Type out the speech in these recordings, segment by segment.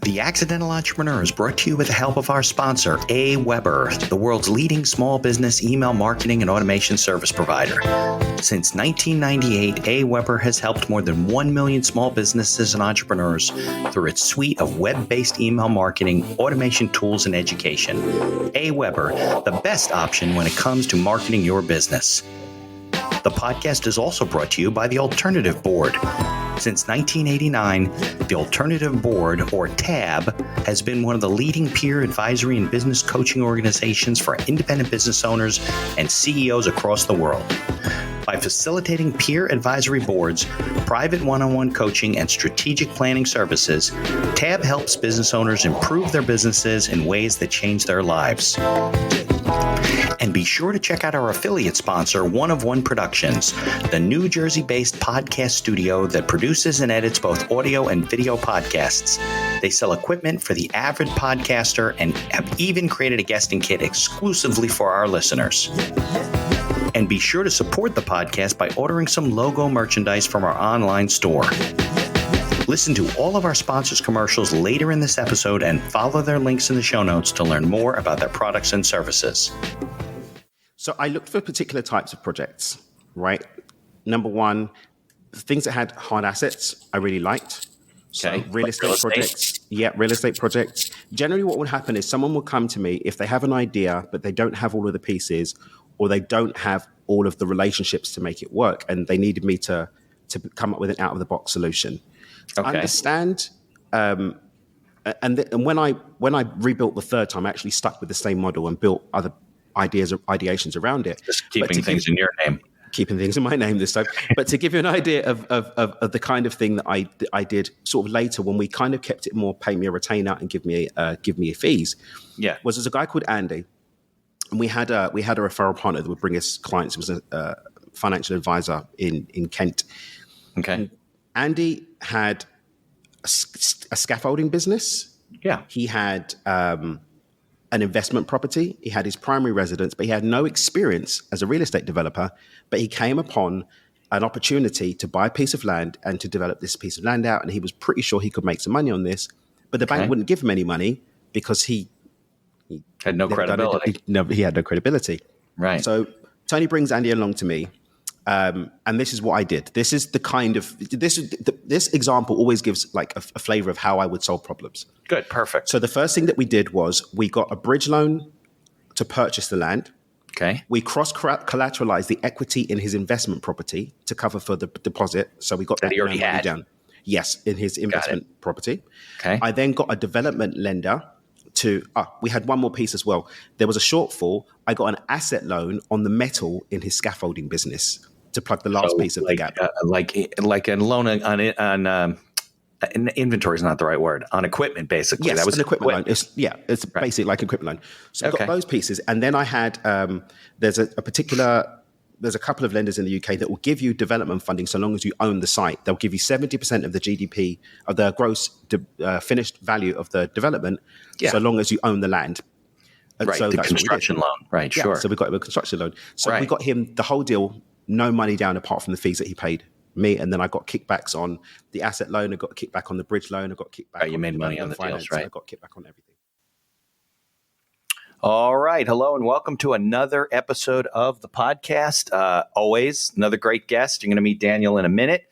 The Accidental Entrepreneur is brought to you with the help of our sponsor, AWeber, the world's leading small business email marketing and automation service provider. Since 1998, AWeber has helped more than 1 million small businesses and entrepreneurs through its suite of web-based email marketing, automation tools, and education. AWeber, the best option when it comes to marketing your business. The podcast is also brought to you by the Alternative Board. Since 1989, the Alternative Board, or TAB, has been one of the leading peer advisory and business coaching organizations for independent business owners and CEOs across the world. By facilitating peer advisory boards, private one-on-one coaching, and strategic planning services, TAB helps business owners improve their businesses in ways that change their lives. And be sure to check out our affiliate sponsor, One of One Productions, the New Jersey-based podcast studio that produces and edits both audio and video podcasts. They sell equipment for the avid podcaster and have even created a guesting kit exclusively for our listeners. And be sure to support the podcast by ordering some logo merchandise from our online store. Listen to all of our sponsors' commercials later in this episode and follow their links in the show notes to learn more about their products and services. So I looked for particular types of projects, right? Number one, things that had hard assets I really liked. So Okay. real estate projects. Yeah, real estate projects. Generally what would happen is someone will come to me if they have an idea, but they don't have all of the pieces or they don't have all of the relationships to make it work. And they needed me to come up with an out-of-the-box solution. Okay. Understand. And when I rebuilt the third time, I actually stuck with the same model and built other ideations around it. Just keeping things in your name. Keeping things in my name this time. But to give you an idea of the kind of thing that I did sort of later when we kind of kept it more pay me a retainer and give me a fees. Yeah. Was there's a guy called Andy, and we had a referral partner that would bring us clients. He was a financial advisor in Kent. Okay. And Andy had a scaffolding business. Yeah. He had an investment property. He had his primary residence, but he had no experience as a real estate developer. But he came upon an opportunity to buy a piece of land and to develop this piece of land out. And he was pretty sure he could make some money on this, but the bank wouldn't give him any money because he had no credibility. He had no credibility. Right. So Tony brings Andy along to me. And this is what I did. This is the kind of this example always gives like a flavor of how I would solve problems. Good. Perfect. So the first thing that we did was we got a bridge loan to purchase the land. Okay. We cross-collateralized the equity in his investment property to cover for the deposit. So we got That he already had. down. Yes, in his investment property. Okay. I then got a development lender to, we had one more piece as well. There was a shortfall. I got an asset loan on the metal in his scaffolding business to plug the last piece of the gap. Like a loan on inventory is not the right word. On equipment, basically. Yes, that was an equipment loan. It's Right. basically like equipment loan. So I Okay. got those pieces. And then I had, there's a couple of lenders in the UK that will give you development funding so long as you own the site. They'll give you 70% of the GDP, of the gross finished value of the development, so long as you own the land. And right. so The that's what we did. construction loan. Right. Yeah, Sure. so we got him a construction loan. So Right. we got him the whole deal, no money down apart from the fees that he paid me. And then I got kickbacks on the asset loan. I got kickback on the bridge loan. I got kickback Right, you on made the money on the finance, deals, right? I got kickback on everything. All right. Hello and welcome to another episode of the podcast. Always another great guest. You're going to meet Daniel in a minute.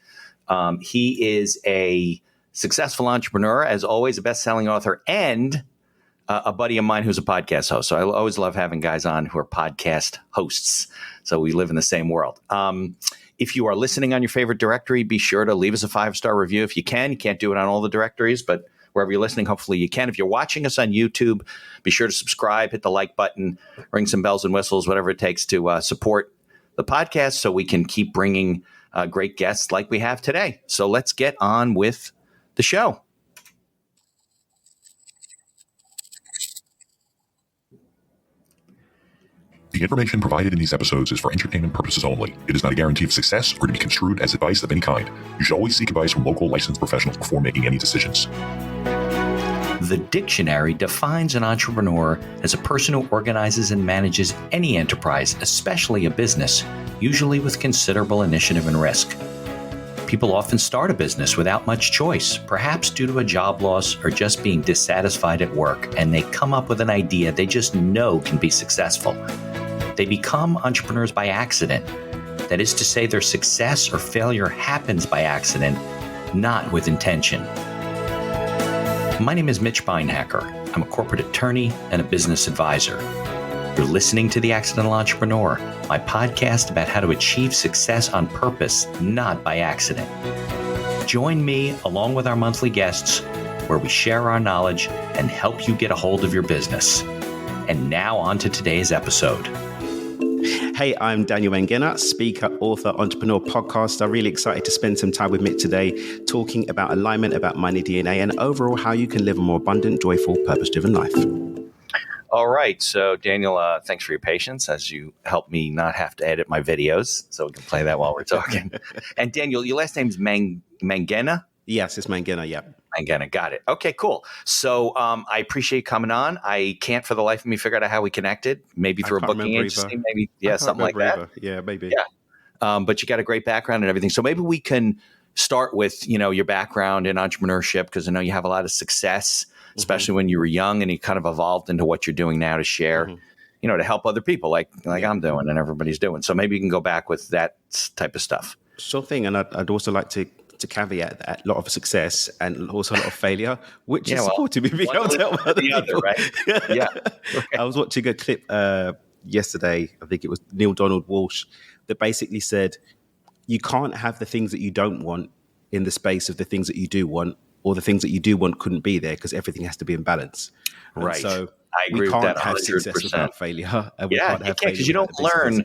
He is a successful entrepreneur, as always, a best-selling author, and a buddy of mine who's a podcast host. So I always love having guys on who are podcast hosts. So we live in the same world. If you are listening on your favorite directory, be sure to leave us a 5-star review if you can. You can't do it on all the directories, but wherever you're listening, hopefully you can. If you're watching us on YouTube, be sure to subscribe, hit the like button, ring some bells and whistles, whatever it takes to support the podcast so we can keep bringing great guests like we have today. So let's get on with the show. The information provided in these episodes is for entertainment purposes only. It is not a guarantee of success or to be construed as advice of any kind. You should always seek advice from local licensed professionals before making any decisions. The dictionary defines an entrepreneur as a person who organizes and manages any enterprise, especially a business, usually with considerable initiative and risk. People often start a business without much choice, perhaps due to a job loss or just being dissatisfied at work, and they come up with an idea they just know can be successful. They become entrepreneurs by accident. That is to say, their success or failure happens by accident, not with intention. My name is Mitch Beinhacker. I'm a corporate attorney and a business advisor. You're listening to The Accidental Entrepreneur, my podcast about how to achieve success on purpose, not by accident. Join me along with our monthly guests, where we share our knowledge and help you get a hold of your business. And now on to today's episode. Hey, I'm Daniel Mangena, speaker, author, entrepreneur, podcaster. Really excited to spend some time with Mitch today talking about alignment, about money DNA, and overall how you can live a more abundant, joyful, purpose-driven life. All right. So, Daniel, thanks for your patience as you help me not have to edit my videos so we can play that while we're talking. And, Daniel, your last name's Mangena? Yes, it's Mangena, yeah. Mangena, got it. Okay, cool. So I appreciate you coming on. I can't for the life of me figure out how we connected. Maybe through a booking agency, maybe, something like that. Either. Yeah, maybe. Yeah. But you got a great background and everything. So maybe we can start with, your background in entrepreneurship, because I know you have a lot of success, especially when you were young and you kind of evolved into what you're doing now to share, to help other people like I'm doing and everybody's doing. So maybe you can go back with that type of stuff. Sure thing. And I'd also like to caveat that a lot of success and also a lot of failure, which is supported me being able to help other people. Other, right? Yeah. Okay. I was watching a clip yesterday, I think it was Neil Donald Walsh, that basically said, you can't have the things that you don't want in the space of the things that you do want, or the things that you do want couldn't be there, because everything has to be in balance. Right. And so I agree we can't with that 100%. have success without failure. And we Yeah, can't you have can't, because you don't learn.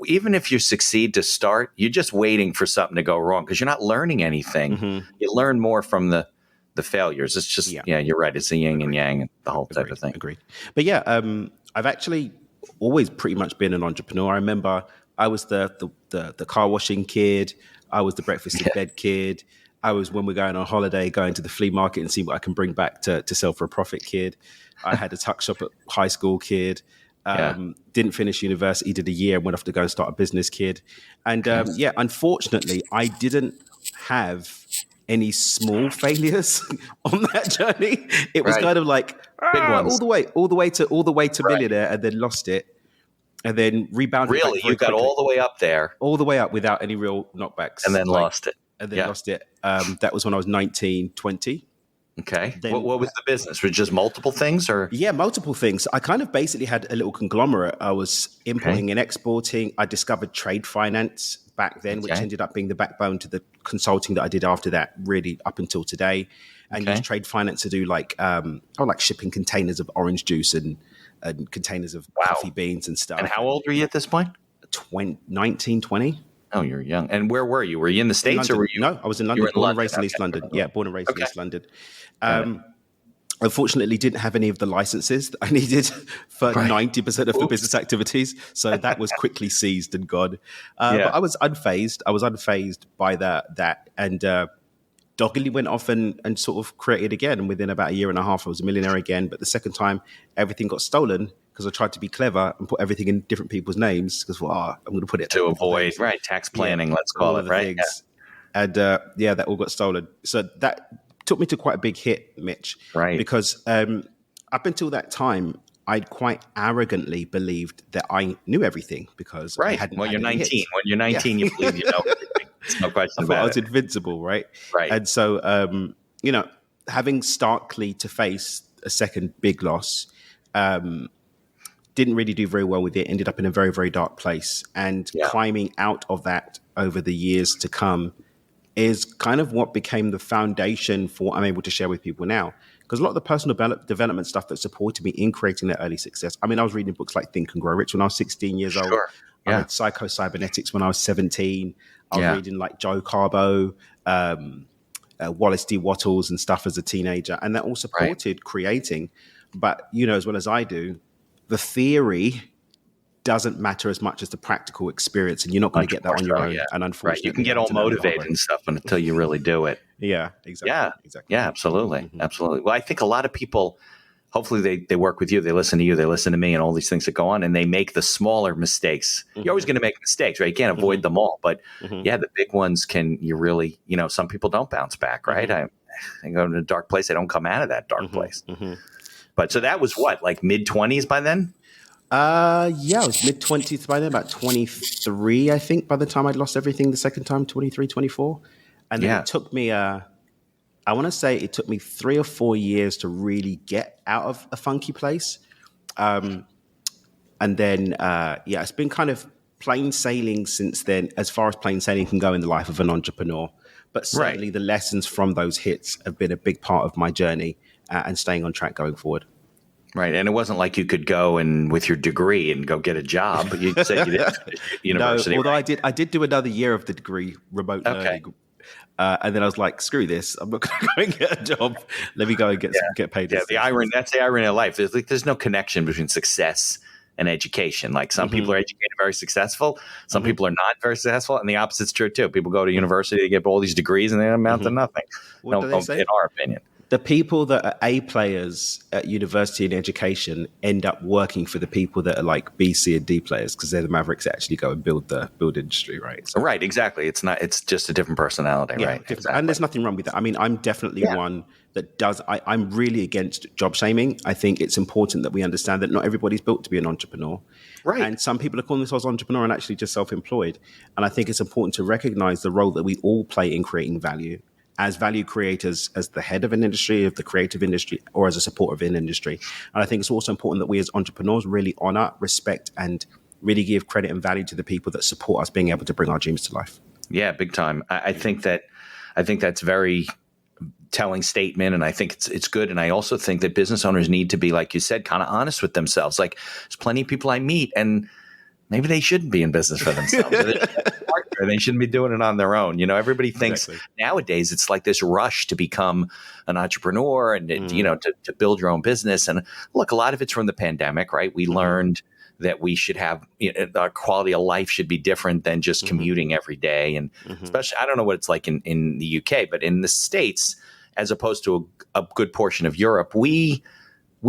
Even if you succeed to start, you're just waiting for something to go wrong because you're not learning anything. You learn more from the failures. It's just, you're right. It's the yin and yang and the whole type of thing. Agreed. But I've actually always pretty much been an entrepreneur. I remember I was the car washing kid. I was the breakfast in bed kid. I was, when we're going on holiday, going to the flea market and see what I can bring back to sell for a profit kid. I had a tuck shop at high school kid. Didn't finish university, did a year, went off to go and start a business kid. And unfortunately, I didn't have any small failures on that journey. It was kind of like big ones. all the way to millionaire, and then lost it, and then rebounded. Really, you got all the way up there, all the way up without any real knockbacks, and then lost it. And then lost it. That was when I was 19, 20. Okay. Then, what was the business? Was it just multiple things, or? Yeah, multiple things. I kind of basically had a little conglomerate. I was importing and exporting. I discovered trade finance back then, which ended up being the backbone to the consulting that I did after that, really up until today. And used trade finance to do like shipping containers of orange juice and containers of coffee beans and stuff. And how old were you at this point? 19, 20. Oh, you're young. And where were you? Were you in the States or were you? No, I was in London. Born and raised in East London. Yeah, born and raised in East London. Unfortunately, didn't have any of the licenses that I needed for 90% of the business activities. So that was quickly seized and gone. But I was unfazed. I was unfazed by that. And doggedly went off and sort of created again. And within about a year and a half, I was a millionaire again. But the second time, everything got stolen, because I tried to be clever and put everything in different people's names, because I'm going to put it to avoid tax planning. Let's call it right. And that all got stolen. So that took me to quite a big hit, Mitch. Right. Because up until that time, I'd quite arrogantly believed that I knew everything, because I hadn't. Well, you're 19. Hits. When you're 19, you believe you know everything. There's no question about it. I was invincible, right? Right. And so, having starkly to face a second big loss. Didn't really do very well with it, ended up in a very, very dark place. And climbing out of that over the years to come is kind of what became the foundation for what I'm able to share with people now. Because a lot of the personal development stuff that supported me in creating that early success. I mean, I was reading books like Think and Grow Rich when I was 16 years old. I read Psycho-Cybernetics when I was 17. I was reading like Joe Carbo, Wallace D. Wattles and stuff as a teenager. And that all supported creating. But, as well as I do, the theory doesn't matter as much as the practical experience, and you're not going to get that on your own. And unfortunately, you can get all motivated and stuff until you really do it. Yeah, exactly. Yeah, absolutely. Absolutely. Well, I think a lot of people hopefully they work with you, they listen to you, they listen to me, and all these things that go on, and they make the smaller mistakes. You're always going to make mistakes, right? You can't avoid them all, but yeah, the big ones you really, some people don't bounce back, right? They go in a dark place, they don't come out of that dark place. But so that was what, like mid-20s by then? Yeah, I was mid-20s by then, about 23, I think, by the time I'd lost everything the second time, 23, 24. And then it took me, I want to say it took me 3 or 4 years to really get out of a funky place. And then, it's been kind of plain sailing since then, as far as plain sailing can go in the life of an entrepreneur. But certainly the lessons from those hits have been a big part of my journey and staying on track going forward. Right. And it wasn't like you could go and with your degree and go get a job. You said you didn't finish university. No, although I did do another year of the degree, remote learning. And then I was like, screw this. I'm not going to go and get a job. Let me go and get paid. Yeah, that's the irony of life. There's no connection between success and education. Like some people are educated, very successful. Some people are not very successful. And the opposite's true too. People go to university, they get all these degrees and they amount to nothing. What do they say? In our opinion. The people that are A players at university and education end up working for the people that are like B, C, and D players because they're the mavericks that actually go and build industry, right? So, right, exactly. It's just a different personality, right? Exactly. And there's nothing wrong with that. I mean, I'm definitely one that does. I'm really against job shaming. I think it's important that we understand that not everybody's built to be an entrepreneur. Right. And some people are calling themselves entrepreneur and actually just self-employed. And I think it's important to recognize the role that we all play in creating value as value creators, as the head of an industry, of the creative industry, or as a supporter of an industry. And I think it's also important that we as entrepreneurs really honor, respect, and really give credit and value to the people that support us being able to bring our dreams to life. Yeah, big time. I think that's very telling statement, and I think it's good. And I also think that business owners need to be, like you said, kind of honest with themselves. Like there's plenty of people I meet, and maybe they shouldn't be in business for themselves. They shouldn't be doing it on their own. Everybody thinks nowadays it's like this rush to become an entrepreneur and, to build your own business. And look, a lot of it's from the pandemic, right? We learned that we should have, our quality of life should be different than just commuting every day. And especially, I don't know what it's like in the UK, but in the States, as opposed to a good portion of Europe, we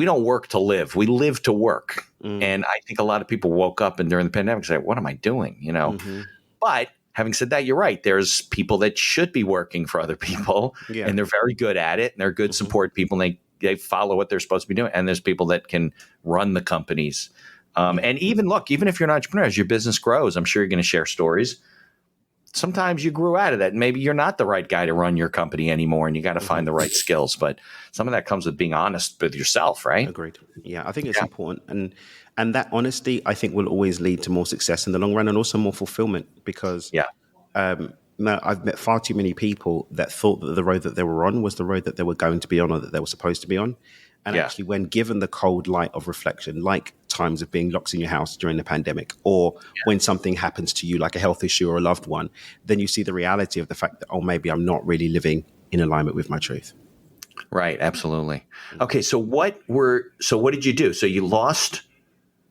don't work to live. We live to work. And I think a lot of people woke up and during the pandemic said, what am I doing? But having said that, you're right. There's people that should be working for other people and they're very good at it and they're good support people and they follow what they're supposed to be doing. And there's people that can run the companies. And even if you're an entrepreneur, as your business grows, I'm sure you're going to share stories. Sometimes you grew out of that. Maybe you're not the right guy to run your company anymore and you got to find the right skills. But some of that comes with being honest with yourself, right? Agreed. Yeah, I think it's important. And that honesty, I think, will always lead to more success in the long run and also more fulfillment because I've met far too many people that thought that the road that they were on was the road that they were going to be on or that they were supposed to be on. And actually, when given the cold light of reflection, like times of being locked in your house during the pandemic, or when something happens to you, like a health issue or a loved one, then you see the reality of the fact that, maybe I'm not really living in alignment with my truth. Right. Absolutely. Okay. So what did you do? So you lost.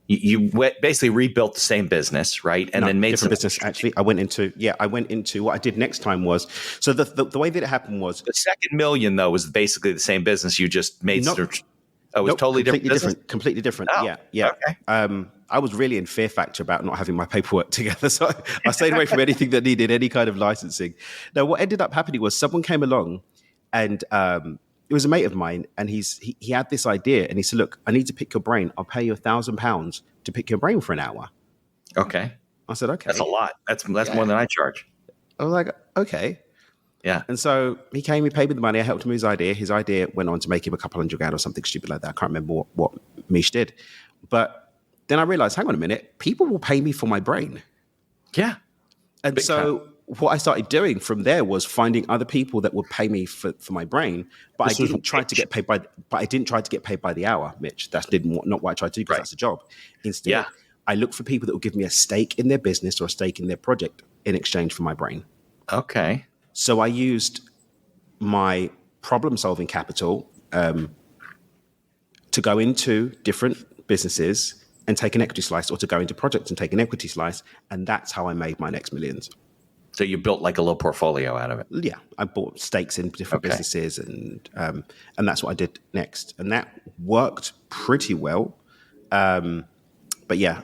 You basically rebuilt the same business, right? And then made different business. Actually, I went into what I did next time was, so the way that it happened was the second million though was basically the same business. You just made totally different. Completely different. Oh, yeah. Okay. I was really in fear factor about not having my paperwork together, so I stayed away from anything that needed any kind of licensing. Now, what ended up happening was someone came along, and it was a mate of mine, and he had this idea, and he said, "Look, I need to pick your brain. I'll pay you £1,000 to pick your brain for an hour." Okay. I said, "Okay, that's a lot. That's more than I charge." I was like, "Okay." Yeah. And so he came, he paid me the money. I helped him with his idea. His idea went on to make him a couple $100 or something stupid like that. I can't remember what Mish did. But then I realized, hang on a minute, people will pay me for my brain. Yeah. And Big so time. What I started doing from there was finding other people that would pay me for my brain. But I didn't try to get paid by the hour, Mitch. That's not what I tried to do because that's a job. Instead, I looked for people that would give me a stake in their business or a stake in their project in exchange for my brain. Okay. So I used my problem-solving capital to go into different businesses and take an equity slice, or to go into projects and take an equity slice, and that's how I made my next millions. So you built like a little portfolio out of it. Yeah, I bought stakes in different businesses, and that's what I did next, and that worked pretty well. But yeah,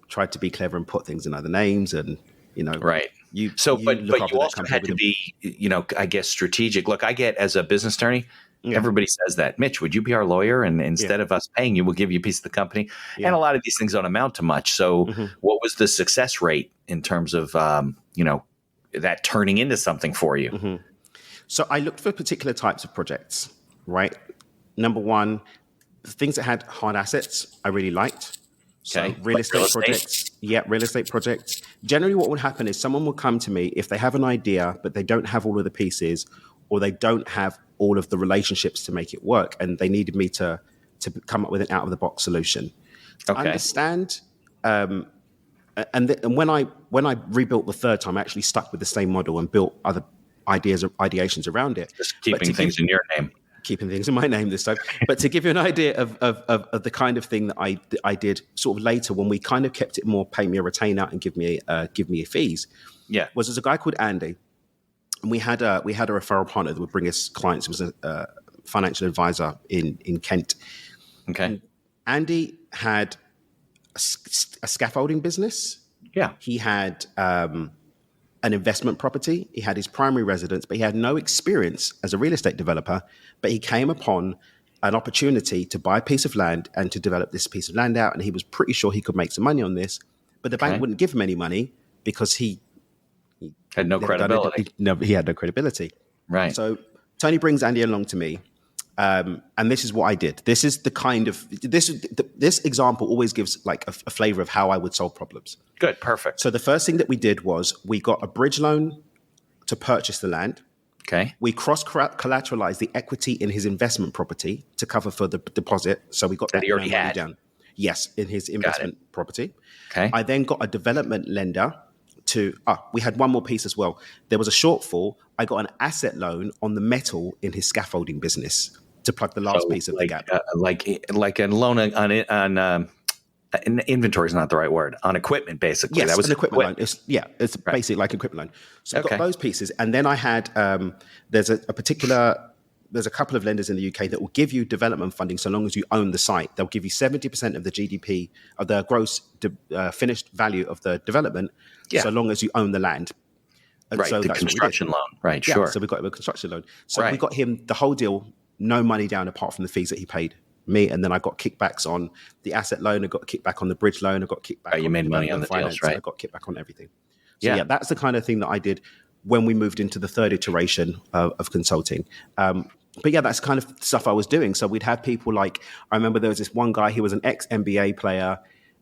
tried to be clever and put things in other names, and Right. you So, you but look after you that also company had with to them. be, I guess, strategic. Look, I get as a business attorney, everybody says that, Mitch, would you be our lawyer? And instead of us paying you, we'll give you a piece of the company. And a lot of these things don't amount to much. So what was the success rate in terms of, that turning into something for you? So I looked for particular types of projects, right? Number one, things that had hard assets, I really liked. So Okay. real Like estate projects. Yeah, real estate projects. Generally, what would happen is someone will come to me if they have an idea, but they don't have all of the pieces, or they don't have all of the relationships to make it work, and they needed me to come up with an out of the box solution. To Okay. understand, and when I rebuilt the third time, I actually stuck with the same model and built other ideas or ideations around it. Just But keeping things in your name. keeping things in my name this time. But to give you an idea of the kind of thing that I did sort of later, when we kind of kept it more pay me a retainer and give me a fees, was there's a guy called Andy, and we had a referral partner that would bring us clients. It was a financial advisor in Kent. Okay. And Andy had a scaffolding business. Yeah. He had an investment property. He had his primary residence, but he had no experience as a real estate developer. But he came upon an opportunity to buy a piece of land and to develop this piece of land out. And he was pretty sure he could make some money on this, but the bank wouldn't give him any money because he had no credibility. He had no credibility. Right. So Tony brings Andy along to me. And this is what I did. This is the kind of this example always gives like a flavor of how I would solve problems. Good. Perfect. So the first thing that we did was we got a bridge loan to purchase the land. Okay. We cross-collateralized the equity in his investment property to cover for the deposit. So we got that he already money had. down. Yes, in his investment property. Okay. I then got a development lender to, we had one more piece as well. There was a shortfall. I got an asset loan on the metal in his scaffolding business to plug the last piece of the gap. Like a loan on inventory is not the right word. On equipment, basically. Yes, that was an equipment loan. It's basically like an equipment loan. So I got those pieces. And then I had, there's a couple of lenders in the UK that will give you development funding so long as you own the site. They'll give you 70% of the GDP, of the gross finished value of the development, so long as you own the land. And right, so the construction loan. Right, sure. So we got him a construction loan. So we got him the whole deal, no money down apart from the fees that he paid me. And then I got kickbacks on the asset loan. I got kickback on the bridge loan. I got kickback on you made money on the finance. deals, right? I got kickback on everything. So yeah, that's the kind of thing that I did when we moved into the third iteration of consulting. But yeah, that's kind of stuff I was doing. So we'd have people like, I remember there was this one guy, he was an ex-NBA player,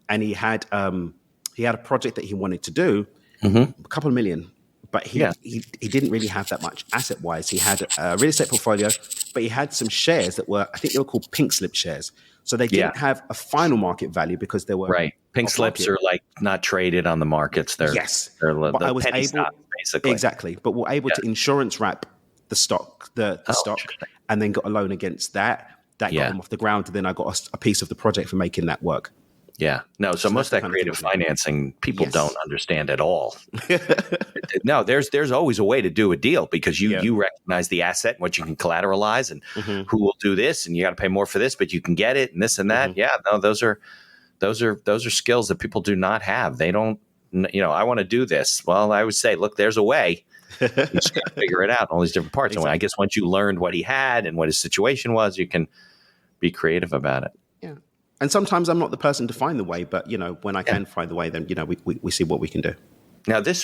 and he had a project that he wanted to do, a couple of million, but he didn't really have that much asset-wise. He had a real estate portfolio, but he had some shares that were, I think they were called pink slip shares. So they didn't have a final market value because they were pink slips are like not traded on the markets. They're but I was able stock, basically. Exactly, but we're able to insurance wrap the stock, the stock, and then got a loan against that. That got them off the ground, and then I got a piece of the project for making that work. Yeah. No, so most of that creative financing people don't understand at all. No, there's always a way to do a deal because you recognize the asset and what you can collateralize and who will do this, and you got to pay more for this, but you can get it and this and that. Yeah, no, those are skills that people do not have. They don't, I want to do this. Well, I would say, look, there's a way. You just got to figure it out in all these different parts. And I guess once you learned what he had and what his situation was, you can be creative about it. Yeah. And sometimes I'm not the person to find the way, but when I can find the way, then we see what we can do. Now, you're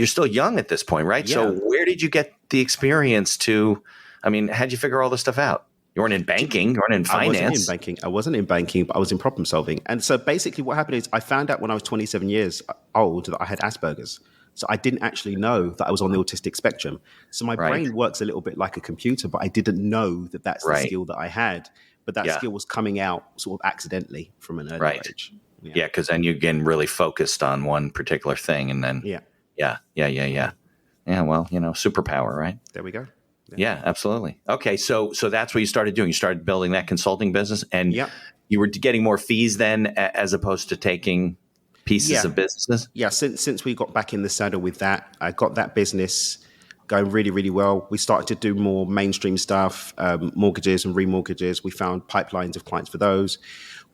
still young at this point, right? Yeah. So where did you get the experience how'd you figure all this stuff out? You weren't in banking, you weren't in finance. I wasn't in banking, but I was in problem solving. And so basically what happened is I found out when I was 27 years old that I had Asperger's. So I didn't actually know that I was on the autistic spectrum. So my brain works a little bit like a computer, but I didn't know that that's the skill that I had. But that skill was coming out sort of accidentally from an early age. Yeah, because then you're getting really focused on one particular thing, and then Yeah, well, superpower, right? There we go. Yeah, absolutely. Okay, so that's what you started doing. You started building that consulting business, and you were getting more fees then, as opposed to taking pieces of businesses? Yeah, since we got back in the saddle with that, I got that business going really, really well. We started to do more mainstream stuff, mortgages and remortgages. We found pipelines of clients for those.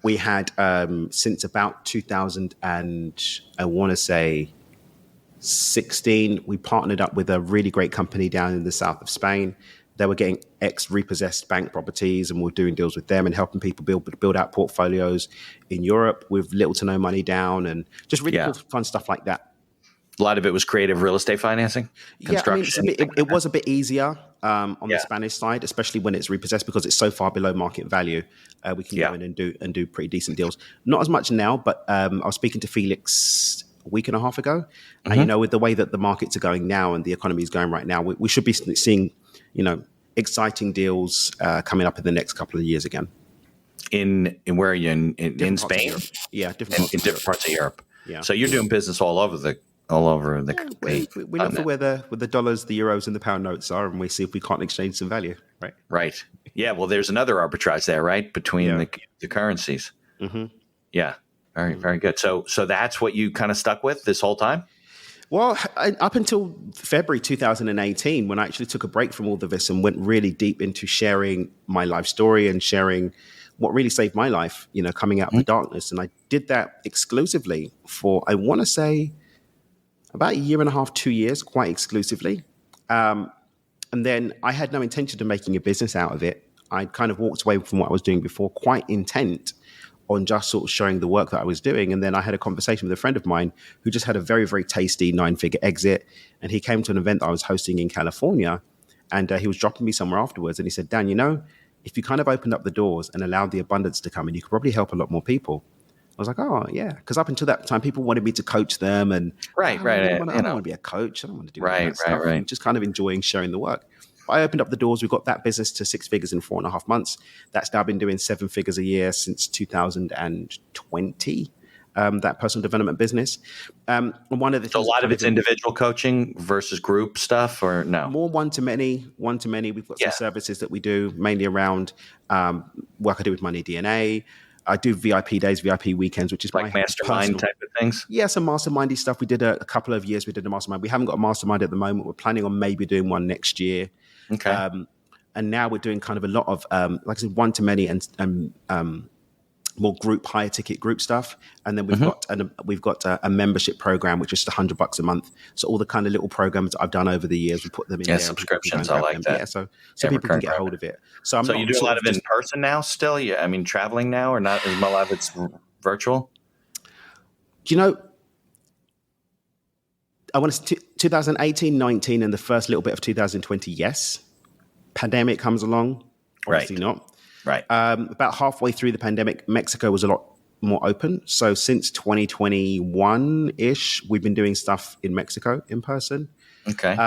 We had since about 2000 and I want to say 16, we partnered up with a really great company down in the south of Spain. They were getting ex-repossessed bank properties, and we're doing deals with them and helping people build out portfolios in Europe with little to no money down, and just really cool, fun stuff like that. A lot of it was creative real estate financing, construction. It was a bit easier on the Spanish side, especially when it's repossessed, because it's so far below market value. We can go in and do pretty decent deals. Not as much now, but I was speaking to Felix a week and a half ago, and with the way that the markets are going now and the economy is going right now, we should be seeing exciting deals coming up in the next couple of years again. In where are you in Spain? Yeah, different parts of Europe. Yeah. So you're doing business all over the. We look for where the dollars, the euros, and the pound notes are, and we see if we can't exchange some value. Right. Yeah. Well, there's another arbitrage there, right, between the currencies. Mm-hmm. Yeah. Very, very good. So that's what you kind of stuck with this whole time? Well, up until February 2018, when I actually took a break from all of this and went really deep into sharing my life story and sharing what really saved my life, coming out of the darkness. And I did that exclusively for, I want to say, about a year and a half, 2 years, quite exclusively. And then I had no intention of making a business out of it. I kind of walked away from what I was doing before, quite intent on just sort of showing the work that I was doing. And then I had a conversation with a friend of mine who just had a very, very tasty 9-figure exit. And he came to an event that I was hosting in California, and he was dropping me somewhere afterwards. And he said, Dan, if you kind of opened up the doors and allowed the abundance to come in, you could probably help a lot more people. I was like, oh, yeah. Because up until that time, people wanted me to coach them. And I don't want to be a coach. I don't want to do that stuff. Right. I'm just kind of enjoying sharing the work. I opened up the doors. We got that business to 6 figures in 4.5 months. That's now been doing 7 figures a year since 2020. That personal development business. One of the so a lot of it's individual coaching versus group stuff, or no? More one to many. We've got some services that we do mainly around work I do with Money DNA. I do VIP days, VIP weekends, which is like mastermind type of things. Yeah, some mastermindy stuff. We did a couple of years. We did a mastermind. We haven't got a mastermind at the moment. We're planning on maybe doing one next year. Okay. And now we're doing kind of a lot of, like I said, one to many and more group, higher ticket group stuff. And then we've got a membership program, which is just $100 a month. So all the kind of little programs that I've done over the years, we put them in there. Subscriptions. I like that. Yeah, so people can get hold of it. So you do a lot of in person now still? Yeah, I mean, traveling now, or not as much of it's virtual? I want to 2018, 19, and the first little bit of 2020, yes. Pandemic comes along, obviously not. Right. About halfway through the pandemic, Mexico was a lot more open. So since 2021-ish, we've been doing stuff in Mexico in person. Okay.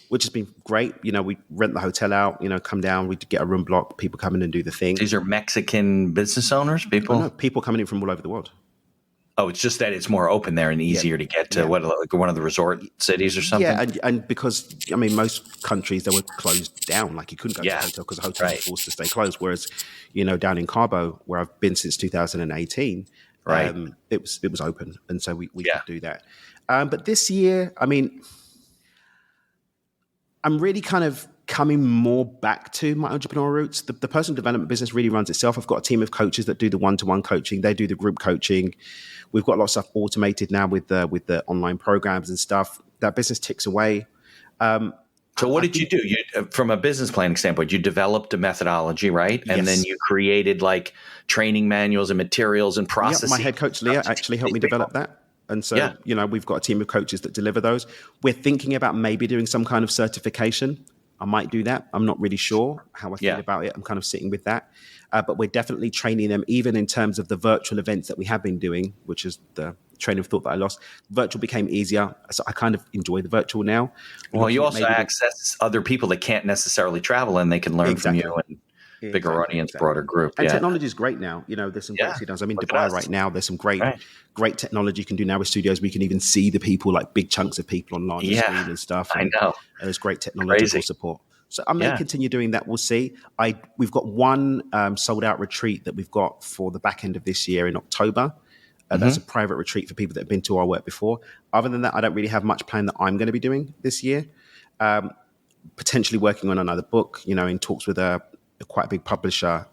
Which has been great. We rent the hotel out, come down, we get a room block, people come in and do the thing. These are Mexican business owners, people? No, people coming in from all over the world. Oh, it's just that it's more open there and easier to get to like one of the resort cities or something? Yeah, and because, most countries, they were closed down. Like you couldn't go to a hotel because the hotel was forced to stay closed. Whereas, down in Cabo, where I've been since 2018, it was open. And so we could do that. But this year, I'm really kind of coming more back to my entrepreneurial roots. The personal development business really runs itself. I've got a team of coaches that do the one-to-one coaching. They do the group coaching. We've got a lot of stuff automated now with the online programs and stuff. That business ticks away. So what did you do? From a business planning standpoint, you developed a methodology, right? And then you created like training manuals and materials and processes. My head coach, Leah, actually helped me develop that. And so, we've got a team of coaches that deliver those. We're thinking about maybe doing some kind of certification. I might do that. I'm not really sure how I feel about it. I'm kind of sitting with that. But we're definitely training them, even in terms of the virtual events that we have been doing, which is the train of thought that I lost. Virtual became easier. So I kind of enjoy the virtual now. Well, you also access other people that can't necessarily travel, and they can learn from you and bigger audience, broader group. And technology is great now. There's some great studios. I'm in Dubai right now. There's some great technology you can do now with studios. We can even see the people, like big chunks of people on large screen and stuff. I know. There's great technological support. So I may continue doing that. We'll see. We've got one sold out retreat that we've got for the back end of this year in October. That's a private retreat for people that have been to our work before. Other than that, I don't really have much plan that I'm going to be doing this year. Potentially working on another book, in talks with a quite a big publisher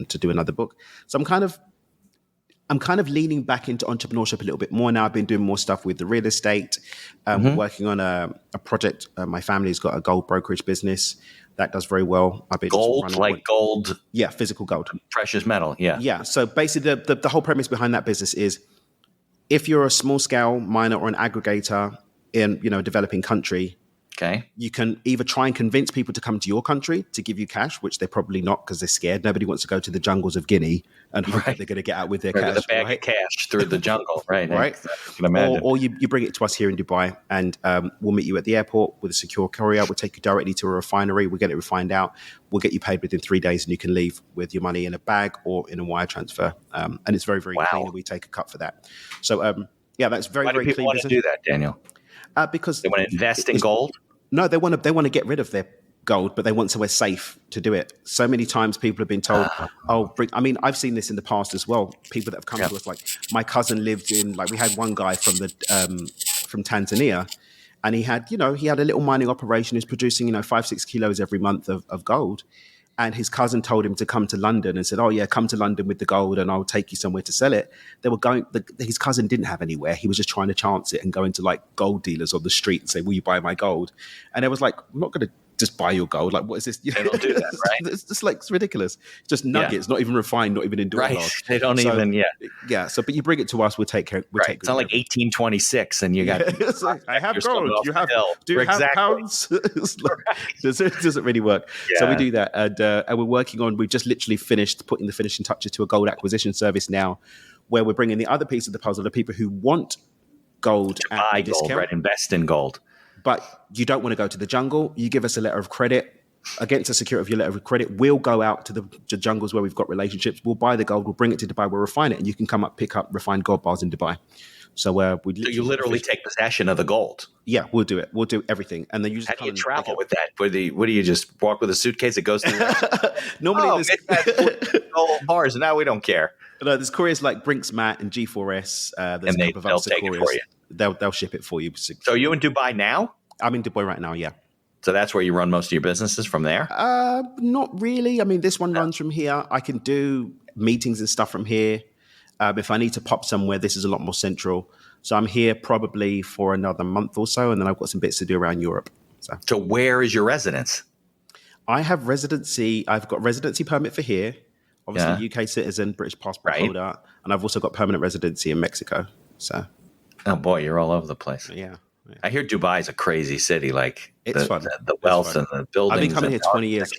to do another book. So I'm kind of leaning back into entrepreneurship a little bit more now. I've been doing more stuff with the real estate, working on a project. My family's got a gold brokerage business that does very well. I've been gold, like gold. Yeah, physical gold. Precious metal, yeah. Yeah, so basically the whole premise behind that business is if you're a small scale miner or an aggregator in a developing country, okay, you can either try and convince people to come to your country to give you cash, which they're probably not because they're scared. Nobody wants to go to the jungles of Guinea and hope that they're going to get out with their cash. With a bag of cash through the jungle, right? Right. I can imagine. Or you bring it to us here in Dubai, and we'll meet you at the airport with a secure courier. We'll take you directly to a refinery. We'll get it refined out. We'll get you paid within 3 days, and you can leave with your money in a bag or in a wire transfer. And it's very, very clean, and we take a cut for that. So, that's very, Why very do clean. Why do people want to do that, Daniel? Because they want to invest in gold? No, they want to get rid of their gold, but they want somewhere safe to do it. So many times people have been told, I've seen this in the past as well. People that have come to us, like my cousin lived in, we had one guy from Tanzania, and he had a little mining operation. He's producing, 5-6 kilos every month of gold. And his cousin told him to come to London and said, "Oh yeah, come to London with the gold, and I'll take you somewhere to sell it." They were going. His cousin didn't have anywhere. He was just trying to chance it and go into gold dealers on the street and say, "Will you buy my gold?" And they was like, "I'm not going to just buy your gold. What is this?" They don't do that, right? It's just it's ridiculous. Just nuggets, not even refined, not even in door glass. They don't even. Yeah. So, but you bring it to us, we'll take care. It's not like 1826, and you got. I have gold. You have. Do you have pounds? Doesn't really work. Yeah. So we do that, and we're working on. We've just literally finished putting the finishing touches to a gold acquisition service now, where we're bringing the other piece of the puzzle. The people who want gold to buy gold, right? Invest in gold. But you don't want to go to the jungle. You give us a letter of credit. Against the security of your letter of credit, we'll go out to the jungles where we've got relationships. We'll buy the gold. We'll bring it to Dubai. We'll refine it, and you can come up, pick up refined gold bars in Dubai. So you literally take possession of the gold. Yeah, we'll do it. We'll do everything, and then you just how do you travel with that? What do you just walk with a suitcase that goes through? Normally, gold bars. Now we don't care. No, there's couriers like Brinks-Mat and G4S. There's and they'll take it for you. They'll ship it for you. So you in Dubai now? I'm in Dubai right now. Yeah. So that's where you run most of your businesses from there? Not really. I mean, this one runs from here. I can do meetings and stuff from here. If I need to pop somewhere, this is a lot more central. So I'm here probably for another month or so, and then I've got some bits to do around Europe. So where is your residence? I have residency. I've got residency permit for here. Obviously, UK citizen, British passport holder, and I've also got permanent residency in Mexico. So, oh boy, you're all over the place. Yeah. I hear Dubai is a crazy city. It's fun. The wealth and the buildings. I've been coming here 20 years.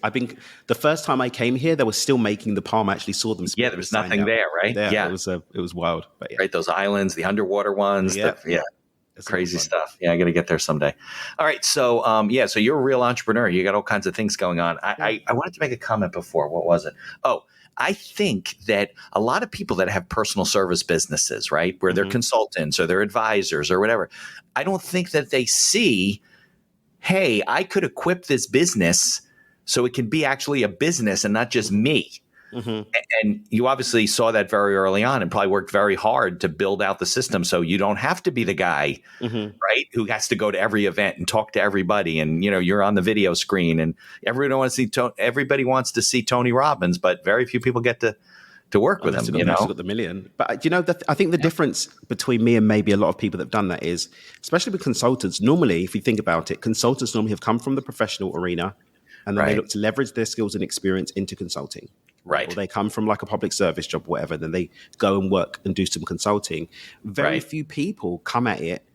The first time I came here, they were still making the palm. I actually saw them. Yeah, there was nothing there, right? Yeah, it was wild. But right, those islands, the underwater ones. Crazy stuff. Yeah, I got to get there someday. All right, so so you're a real entrepreneur. You got all kinds of things going on. I wanted to make a comment before. What was it? Oh, I think that a lot of people that have personal service businesses, right, where they're consultants or they're advisors or whatever, I don't think that they see, hey, I could equip this business so it can be actually a business and not just me. And you obviously saw that very early on and probably worked very hard to build out the system so you don't have to be the guy, right, who has to go to every event and talk to everybody. And, you're on the video screen and everybody wants to see Tony Robbins, but very few people get to work with him. Got the million. But, I think the difference between me and maybe a lot of people that have done that is, especially with consultants, normally, if you think about it, consultants normally have come from the professional arena and then they look to leverage their skills and experience into consulting. Right. Or they come from a public service job, whatever, then they go and work and do some consulting. Very few people come at it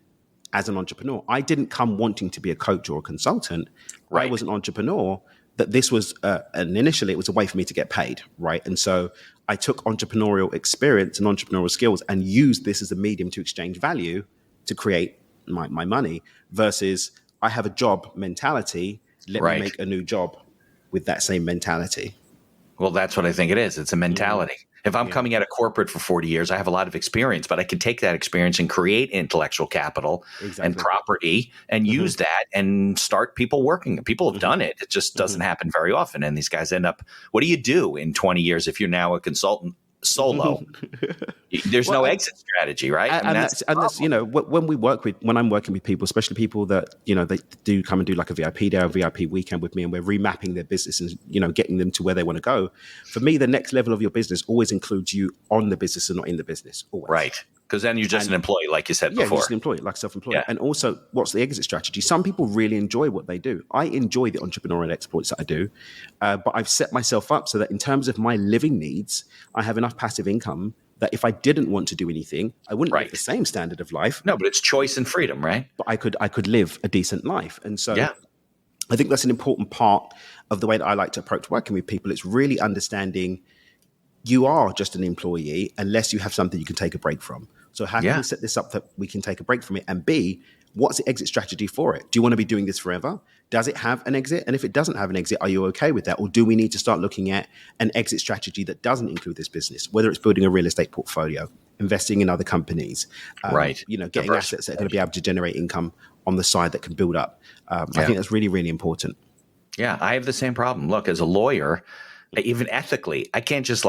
as an entrepreneur. I didn't come wanting to be a coach or a consultant. I was an entrepreneur that this was, and initially it was a way for me to get paid, right? And so I took entrepreneurial experience and entrepreneurial skills and used this as a medium to exchange value to create my money versus I have a job mentality. Let me make a new job with that same mentality. Well, that's what I think it is. It's a mentality. If I'm coming out of corporate for 40 years, I have a lot of experience, but I can take that experience and create intellectual capital and property and use that and start people working. People have done it. It just doesn't happen very often. And these guys end up, what do you do in 20 years if you're now a consultant solo. There's Well, no exit strategy, right? I mean, that's when I'm working with people, especially people that they do come and do like a VIP day or VIP weekend with me, and we're remapping their business and getting them to where they want to go. For me, the next level of your business always includes you on the business and not in the business. Always, right? Because then you're just an employee, like you said before. Yeah, you're just an employee, like self-employed. Yeah. And also, what's the exit strategy? Some people really enjoy what they do. I enjoy the entrepreneurial exploits that I do, but I've set myself up so that in terms of my living needs, I have enough passive income that if I didn't want to do anything, I wouldn't live the same standard of life. No, but it's choice and freedom, right? But I could live a decent life. And so yeah. I think that's an important part of the way that I like to approach working with people. It's really understanding you are just an employee unless you have something you can take a break from. So how can we set this up that we can take a break from it? And B, what's the exit strategy for it? Do you want to be doing this forever? Does it have an exit? And if it doesn't have an exit, are you okay with that? Or do we need to start looking at an exit strategy that doesn't include this business, whether it's building a real estate portfolio, investing in other companies, getting assets that are going to be able to generate income on the side that can build up. I think that's really, really important. Yeah, I have the same problem. Look, as a lawyer, even ethically, I can't just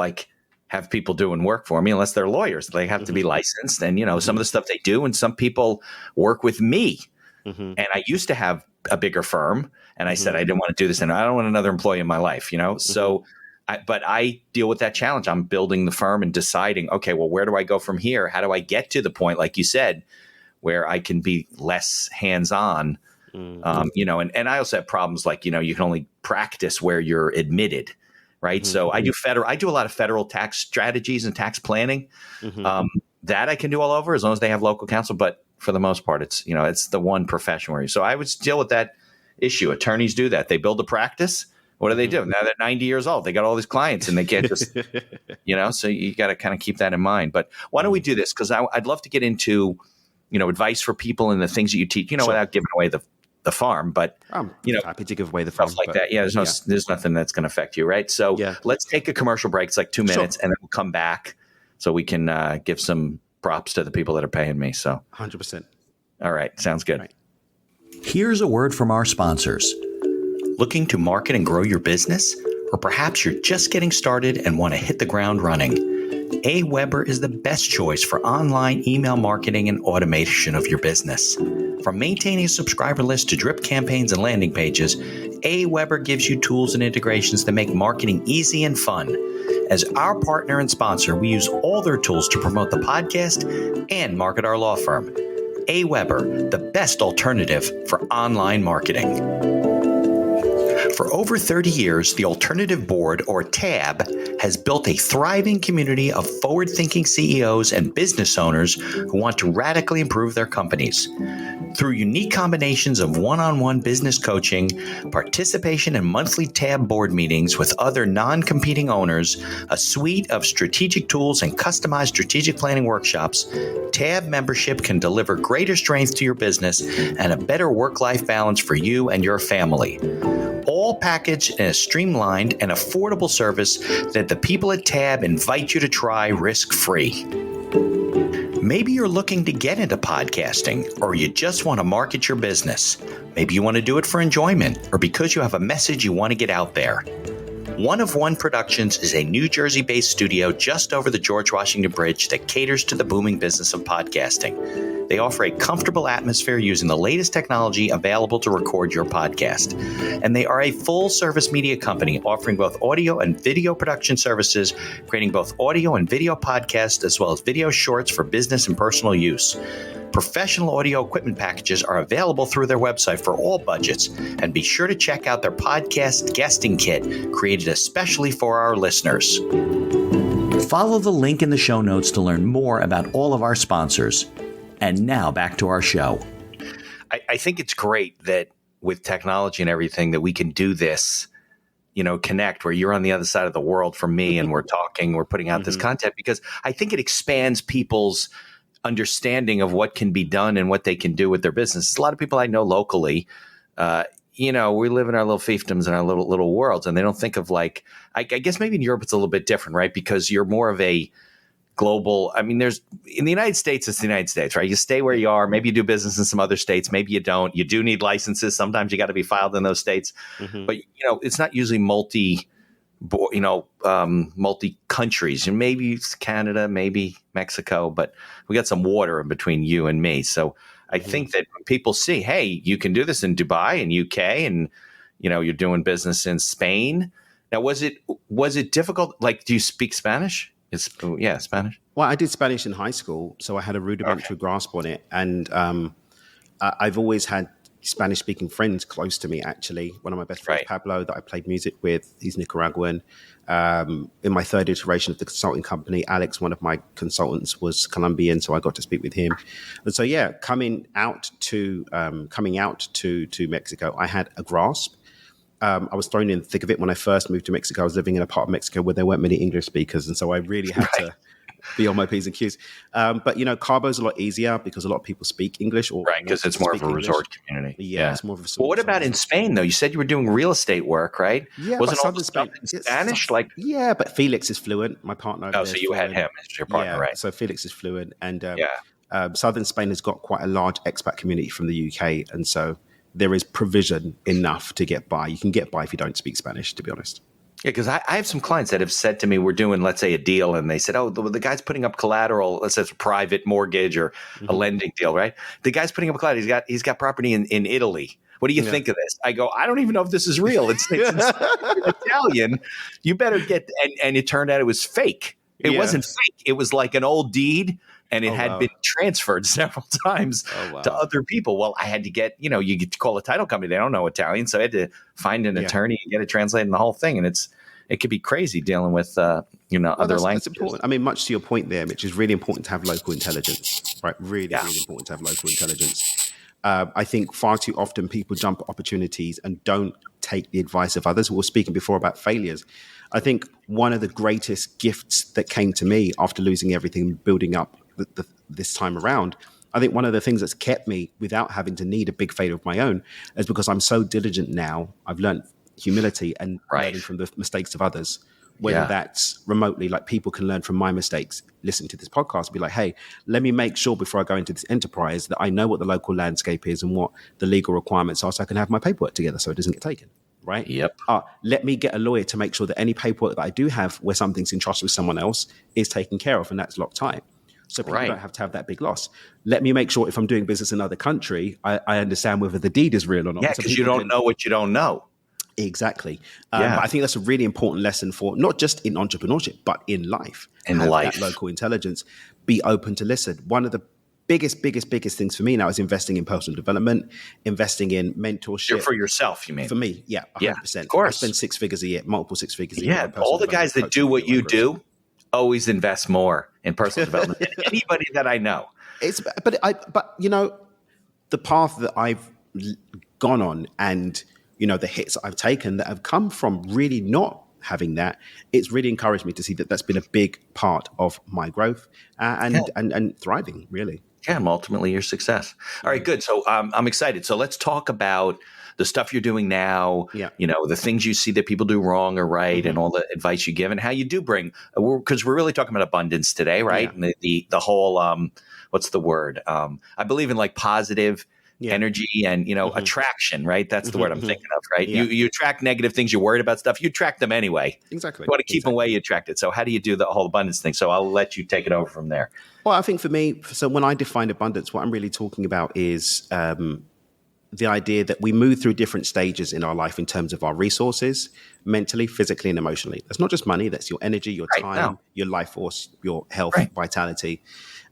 have people doing work for me unless they're lawyers. They have to be licensed, and some of the stuff they do, and some people work with me. And I used to have a bigger firm, and I said I didn't want to do this, and I don't want another employee in my life. So, but I deal with that challenge. I'm building the firm and deciding, okay, well, where do I go from here? How do I get to the point, like you said, where I can be less hands-on? And I also have problems like you can only practice where you're admitted. Right. So I do a lot of federal tax strategies and tax planning that I can do all over as long as they have local counsel. But for the most part, it's the one profession where so I would deal with that issue. Attorneys do that. They build a practice. What do they do? Now they're 90 years old. They got all these clients and they can't just, so you got to kind of keep that in mind. But why don't we do this? Because I'd love to get into, advice for people and the things that you teach, without giving away the farm, but I'm happy to give away the farm stuff like that. Yeah, there's nothing that's going to affect you, right? So let's take a commercial break. It's like 2 minutes, and then we'll come back so we can give some props to the people that are paying me. So 100%. All right, sounds good. Right. Here's a word from our sponsors. Looking to market and grow your business, or perhaps you're just getting started and want to hit the ground running? Aweber is the best choice for online email marketing and automation of your business. From maintaining a subscriber list to drip campaigns and landing pages, Aweber gives you tools and integrations that make marketing easy and fun. As our partner and sponsor, we use all their tools to promote the podcast and market our law firm. Aweber, the best alternative for online marketing. For over 30 years, the Alternative Board, or TAB, has built a thriving community of forward-thinking CEOs and business owners who want to radically improve their companies. Through unique combinations of one-on-one business coaching, participation in monthly TAB board meetings with other non-competing owners, a suite of strategic tools, and customized strategic planning workshops, TAB membership can deliver greater strength to your business and a better work-life balance for you and your family. All packaged in a streamlined and affordable service that the people at TAB invite you to try risk-free. Maybe you're looking to get into podcasting, or you just want to market your business. Maybe you want to do it for enjoyment, or because you have a message you want to get out there. One of One Productions is a New Jersey-based studio just over the George Washington Bridge that caters to the booming business of podcasting. They offer a comfortable atmosphere using the latest technology available to record your podcast. And they are a full-service media company offering both audio and video production services, creating both audio and video podcasts, as well as video shorts for business and personal use. Professional audio equipment packages are available through their website for all budgets, and be sure to check out their podcast guesting kit, created especially for our listeners. Follow the link in the show notes to learn more about all of our sponsors. And now back to our show. I think it's great that with technology and everything that we can do this, connect where you're on the other side of the world from me and we're talking, we're putting out this content, because I think it expands people's understanding of what can be done and what they can do with their business. A lot of people I know locally, we live in our little fiefdoms and our little worlds, and they don't think of I guess maybe in Europe it's a little bit different, right? Because you're more of a global. I mean, in the United States, it's the United States, right? You stay where you are. Maybe you do business in some other states. Maybe you don't. You do need licenses. Sometimes you got to be filed in those states. But, it's not usually multi countries, and maybe it's Canada, maybe Mexico, but we got some water in between you and me. So I think that when people see, hey, you can do this in Dubai and UK, and you're doing business in Spain. Now, was it difficult? Like, do you speak Spanish? Spanish. Well, I did Spanish in high school, so I had a rudimentary grasp on it. And I've always had Spanish-speaking friends close to me, actually. One of my best friends, Pablo, that I played music with, he's Nicaraguan. In my third iteration of the consulting company, Alex, one of my consultants, was Colombian, so I got to speak with him. And so, coming out to Mexico, I had a grasp. I was thrown in the thick of it when I first moved to Mexico. I was living in a part of Mexico where there weren't many English speakers, and so I really had to be on my P's and Q's. But Cabo's a lot easier because a lot of people speak English, or because it's more of a resort community. Yeah, it's more of a. Well, what about in Spain though? You said you were doing real estate work, right? Yeah, wasn't all the stuff in Spanish? But Felix is fluent. My partner. Oh, so you had him as your partner, right? So Felix is fluent, and southern Spain has got quite a large expat community from the UK, and so there is provision enough to get by. You can get by if you don't speak Spanish, to be honest. Yeah, because I have some clients that have said to me, we're doing, let's say, a deal, and they said, oh, the guy's putting up collateral. Let's say it's a private mortgage or a lending deal, right? The guy's putting up collateral. He's got property in Italy. What do you think of this? I go, I don't even know if this is real. It's Italian. You better get – and it turned out it was fake. It wasn't fake. It was like an old deed, and it had been transferred several times to other people. Well, I had to get, you get to call a title company. They don't know Italian. So I had to find an attorney and get it translated in the whole thing. And it could be crazy dealing with, other languages. That's important. I mean, much to your point there, Mitch, is really important to have local intelligence, right? Really important to have local intelligence. I think far too often people jump at opportunities and don't take the advice of others. We were speaking before about failures. I think one of the greatest gifts that came to me after losing everything, building up this time around, I think one of the things that's kept me without having to need a big failure of my own is because I'm so diligent now. I've learned humility and learning from the mistakes of others, whether that's remotely, like people can learn from my mistakes, listen to this podcast, be like, hey, let me make sure before I go into this enterprise that I know what the local landscape is and what the legal requirements are so I can have my paperwork together so it doesn't get taken. Right? Yep. Let me get a lawyer to make sure that any paperwork that I do have where something's entrusted with someone else is taken care of, and that's locked tight. So people don't have to have that big loss. Let me make sure if I'm doing business in another country, I understand whether the deed is real or not. Yeah, because you don't know what you don't know. Exactly. But I think that's a really important lesson for not just in entrepreneurship, but in life. That local intelligence, be open to listen. One of the biggest things for me now is investing in personal development, investing in mentorship. For yourself, you mean? For me, 100%. Of course. I spend multiple six figures a year. Yeah, all the guys that do what you do always invest more in personal development than anybody that I know. But the path that I've gone on and, the hits that I've taken that have come from really not having that, it's really encouraged me to see that that's been a big part of my growth and thriving, really. Yeah, and ultimately your success. All right, good. So I'm excited. So let's talk about the stuff you're doing now, the things you see that people do wrong or right, and all the advice you give and how you do bring, because we're really talking about abundance today, right? And the whole, what's the word? I believe in like positive energy and, attraction, right? That's the word I'm thinking of, right? Yeah. You attract negative things. You're worried about stuff. You attract them anyway. Exactly. You want to keep them away, you attract it. So how do you do the whole abundance thing? So I'll let you take it over from there. Well, I think for me, so when I define abundance, what I'm really talking about is the idea that we move through different stages in our life in terms of our resources, mentally, physically, and emotionally. That's not just money. That's your energy, your time, your life force, your health, vitality.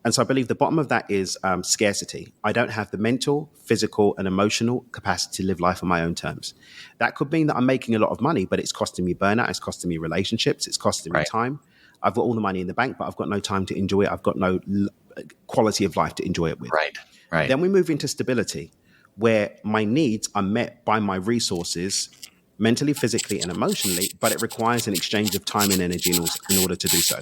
And so I believe the bottom of that is scarcity. I don't have the mental, physical, and emotional capacity to live life on my own terms. That could mean that I'm making a lot of money, but it's costing me burnout. It's costing me relationships. It's costing me time. I've got all the money in the bank, but I've got no time to enjoy it. I've got no quality of life to enjoy it with. Right. Then we move into stability, where my needs are met by my resources mentally, physically, and emotionally, but it requires an exchange of time and energy in order to do so.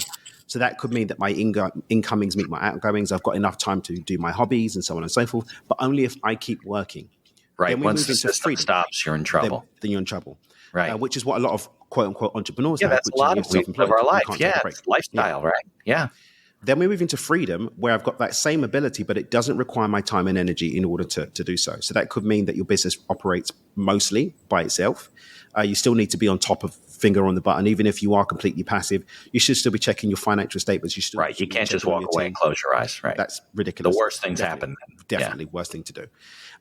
So that could mean that my incomings meet my outgoings. I've got enough time to do my hobbies and so on and so forth, but only if I keep working. Right. Once the system stops, you're in trouble. Then you're in trouble. Right. Which is what a lot of quote unquote entrepreneurs have. That's a lot of our life. Yeah. It's lifestyle, right? Yeah. Then we move into freedom, where I've got that same ability, but it doesn't require my time and energy in order to do so. So that could mean that your business operates mostly by itself. You still need to be on top of finger on the button. Even if you are completely passive, you should still be checking your financial statements. You still Right. You should be can't just checking on walk your away team. and close your eyes. Right. That's ridiculous. The worst things Definitely, happen. Definitely worst thing to do.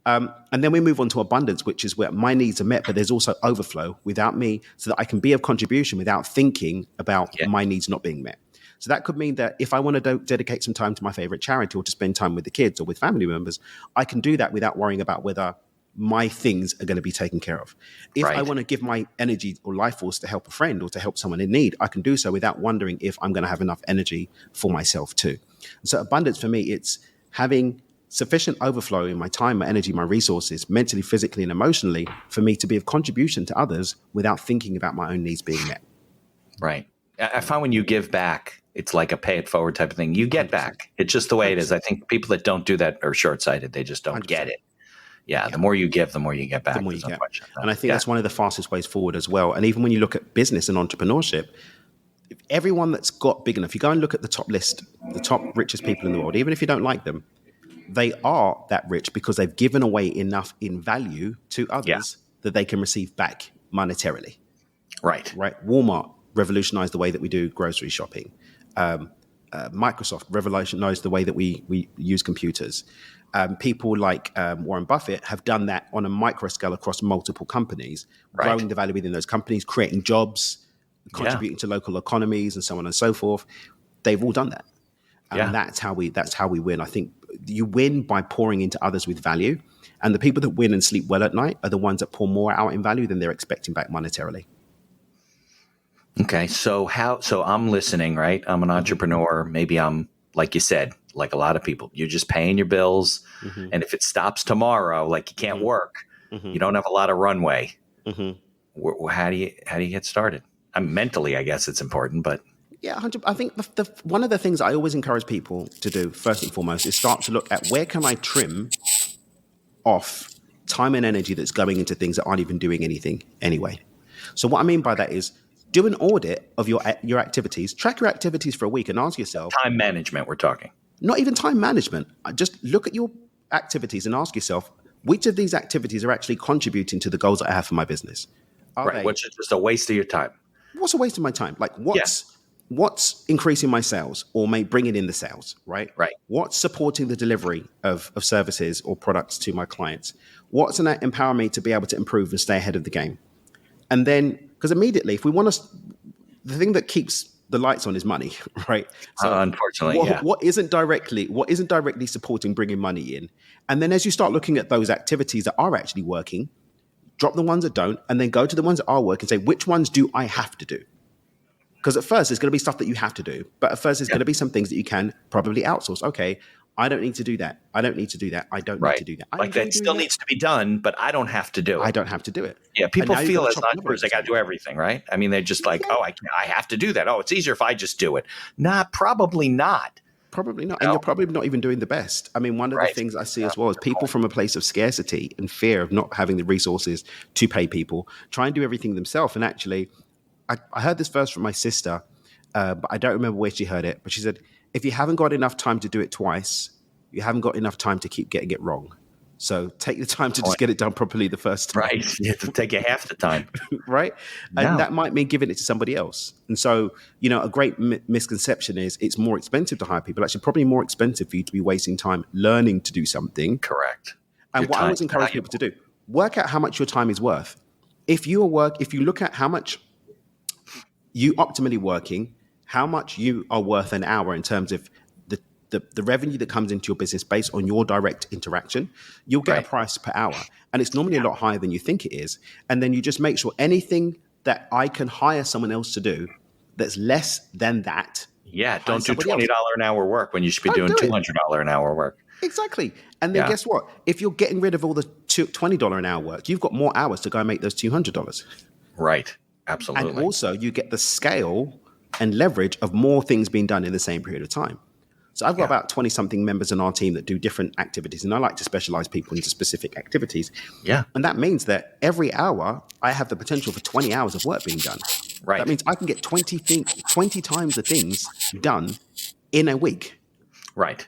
And then we move on to abundance, which is where my needs are met, but there's also overflow without me, so that I can be of contribution without thinking about my needs not being met. So that could mean that if I want to dedicate some time to my favorite charity or to spend time with the kids or with family members, I can do that without worrying about whether my things are going to be taken care of. If I want to give my energy or life force to help a friend or to help someone in need, I can do so without wondering if I'm going to have enough energy for myself too. And so abundance for me, it's having sufficient overflow in my time, my energy, my resources, mentally, physically, and emotionally, for me to be of contribution to others without thinking about my own needs being met. Right. I find when you give back, it's like a pay it forward type of thing. You get 100%. back. It's just the way it is. I think people that don't do that are short-sighted. They just don't 100%. get it. Yeah, the more you give, the more you get back. The more you get. And I think that's one of the fastest ways forward as well. And even when you look at business and entrepreneurship, if everyone that's got big enough, you go and look at the top list, the top richest people in the world, even if you don't like them, they are that rich because they've given away enough in value to others that they can receive back monetarily. Right. Walmart revolutionized the way that we do grocery shopping. Microsoft revolutionized the way that we use computers. People like Warren Buffett have done that on a micro scale across multiple companies, growing the value within those companies, creating jobs, contributing to local economies, and so on and so forth. They've all done that, and that's how we win. I think you win by pouring into others with value, and the people that win and sleep well at night are the ones that pour more out in value than they're expecting back monetarily. Okay, so I'm listening, right? I'm an entrepreneur. Maybe I'm, like you said, like a lot of people, you're just paying your bills. And if it stops tomorrow, like you can't work, you don't have a lot of runway. How do you get started? Mentally, I guess it's important, but yeah, 100. I think one of the things I always encourage people to do first and foremost is start to look at where can I trim off time and energy that's going into things that aren't even doing anything anyway. So what I mean by that is do an audit of your activities, track your activities for a week and ask yourself. Time management, we're talking. Not even time management. Just look at your activities and ask yourself, which of these activities are actually contributing to the goals that I have for my business? Which is just a waste of your time. What's a waste of my time? Like what's increasing my sales or may bringing in the sales, right? What's supporting the delivery of services or products to my clients? What's going to empower me to be able to improve and stay ahead of the game? And then, because immediately, if we want to, the thing that keeps the lights on is money, right? So unfortunately, what isn't directly supporting bringing money in? And then as you start looking at those activities that are actually working, drop the ones that don't, and then go to the ones that are working and say, which ones do I have to do? Because at first, there's going to be stuff that you have to do. But at first, there's going to be some things that you can probably outsource. Okay, I don't need to do that. I don't need to do that. I don't need to do that. Like that still needs to be done, but I don't have to do it. I don't have to do it. Yeah, people feel as entrepreneurs they got to do everything, right? I mean, they're just like, I have to do that. Oh, it's easier if I just do it. Nah, probably not. Probably not. And you're probably not even doing the best. I mean, one of the things I see as well is people from a place of scarcity and fear of not having the resources to pay people try and do everything themselves. And actually, I heard this verse from my sister, but I don't remember where she heard it. But she said, if you haven't got enough time to do it twice, you haven't got enough time to keep getting it wrong. So take the time to just get it done properly the first time. Right. You have to take it half the time. Right. And that might mean giving it to somebody else. And so, a great misconception is it's more expensive to hire people. Actually, probably more expensive for you to be wasting time learning to do something. Correct. And what I always encourage people to do, work out how much your time is worth. If you look at how much you optimally working, how much you are worth an hour in terms of the revenue that comes into your business based on your direct interaction, you'll get a price per hour. And it's normally a lot higher than you think it is. And then you just make sure anything that I can hire someone else to do that's less than that. Yeah, don't do $20 an hour work when you should be doing $200 an hour work. Exactly. And then guess what? If you're getting rid of all the $20 an hour work, you've got more hours to go and make those $200. Right. Absolutely. And also you get the scale and leverage of more things being done in the same period of time. So I've got about 20-something members in our team that do different activities, and I like to specialize people into specific activities. Yeah. And that means that every hour I have the potential for 20 hours of work being done. Right. That means I can get 20 times the things done in a week. Right.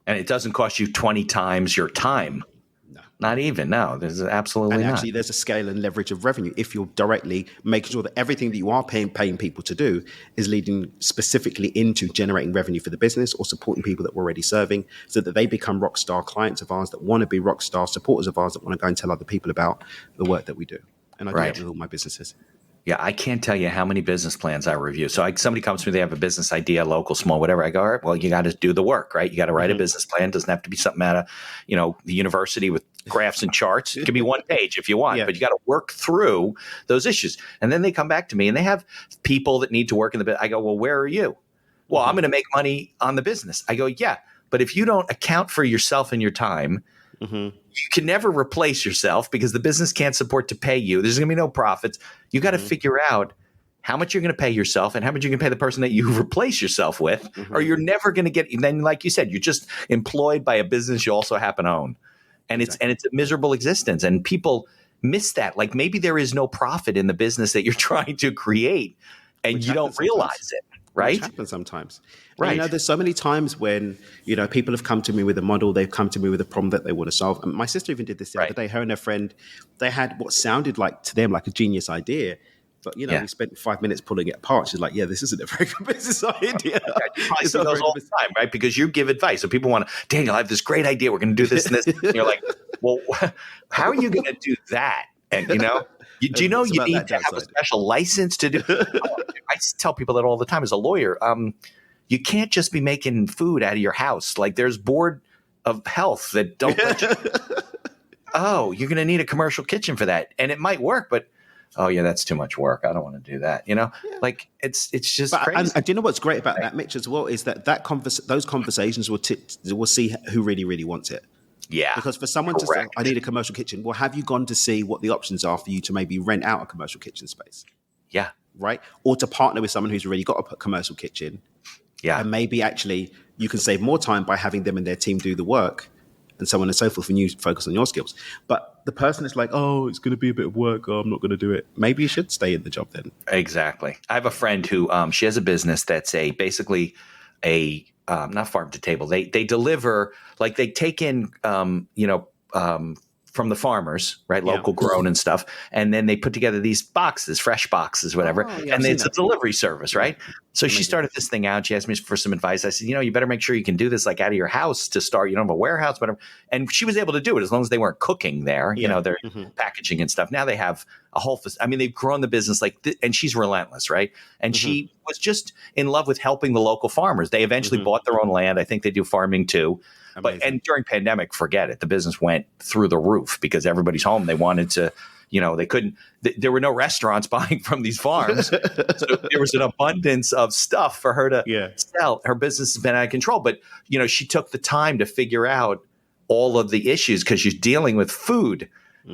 And it doesn't cost you 20 times your time. No. Not even. No, there's absolutely And not. actually, there's a scale and leverage of revenue if you're directly making sure that everything that you are paying people to do is leading specifically into generating revenue for the business or supporting people that we're already serving, so that they become rock star clients of ours that want to be rock star supporters of ours that want to go and tell other people about the work that we do. And I do that with all my businesses. Yeah, I can't tell you how many business plans I review. So somebody comes to me, they have a business idea, local, small, whatever. I go, all right, well, you got to do the work, right? You got to write a business plan. It doesn't have to be something out of, the university with graphs and charts. It can be one page if you want, but you got to work through those issues. And then they come back to me and they have people that need to work in the business. I go, well, where are you? Well, I'm going to make money on the business. I go, yeah, but if you don't account for yourself and your time, you can never replace yourself because the business can't support to pay you. There's going to be no profits. You got to figure out how much you're going to pay yourself and how much you can pay the person that you replace yourself with, or you're never going to get. Then, like you said, you're just employed by a business you also happen to own, and it's a miserable existence. And people miss that. Like maybe there is no profit in the business that you're trying to create, and you don't realize it. Right? Which happens sometimes. Right. And, there's so many times when, people have come to me with a model, they've come to me with a problem that they want to solve. And my sister even did this the other day. Her and her friend, they had what sounded like to them like a genius idea. But, we spent 5 minutes pulling it apart. She's like, yeah, this isn't a very good business idea. I see those all the time, right? Because you give advice. So people want to, Daniel, I have this great idea. We're going to do this and this. And you're like, well, how are you going to do that? And, do you know you need to have a special license to do I tell people that all the time as a lawyer. You can't just be making food out of your house. Like there's board of health that don't let you. Oh, you're going to need a commercial kitchen for that. And it might work, but oh yeah, that's too much work. I don't want to do that. Like it's just crazy. And do you know what's great about that, Mitch, as well, is that those conversations will see who really, really wants it. Yeah. Because for someone to say, I need a commercial kitchen, well, have you gone to see what the options are for you to maybe rent out a commercial kitchen space? Yeah. Right? Or to partner with someone who's already got a commercial kitchen. Yeah. And maybe actually you can save more time by having them and their team do the work and so on and so forth, and you focus on your skills. But the person is like, oh, it's going to be a bit of work. Oh, I'm not going to do it. Maybe you should stay in the job then. Exactly. I have a friend who she has a business that's basically a not farm to table. They deliver, like they take in from the farmers, right? Local grown and stuff. And then they put together these boxes, fresh boxes, whatever. And it's a delivery service, right? So she started this thing out. She asked me for some advice. I said, you better make sure you can do this like out of your house to start. You don't have a warehouse, whatever. And she was able to do it as long as they weren't cooking there. They're packaging and stuff. Now they have a whole, they've grown the business and she's relentless, right? And she was just in love with helping the local farmers. They eventually bought their own land. I think they do farming too. And during pandemic, forget it. The business went through the roof because everybody's home. They wanted to, they couldn't, there were no restaurants buying from these farms. So there was an abundance of stuff for her to sell. Her business has been out of control. But, she took the time to figure out all of the issues because she's dealing with food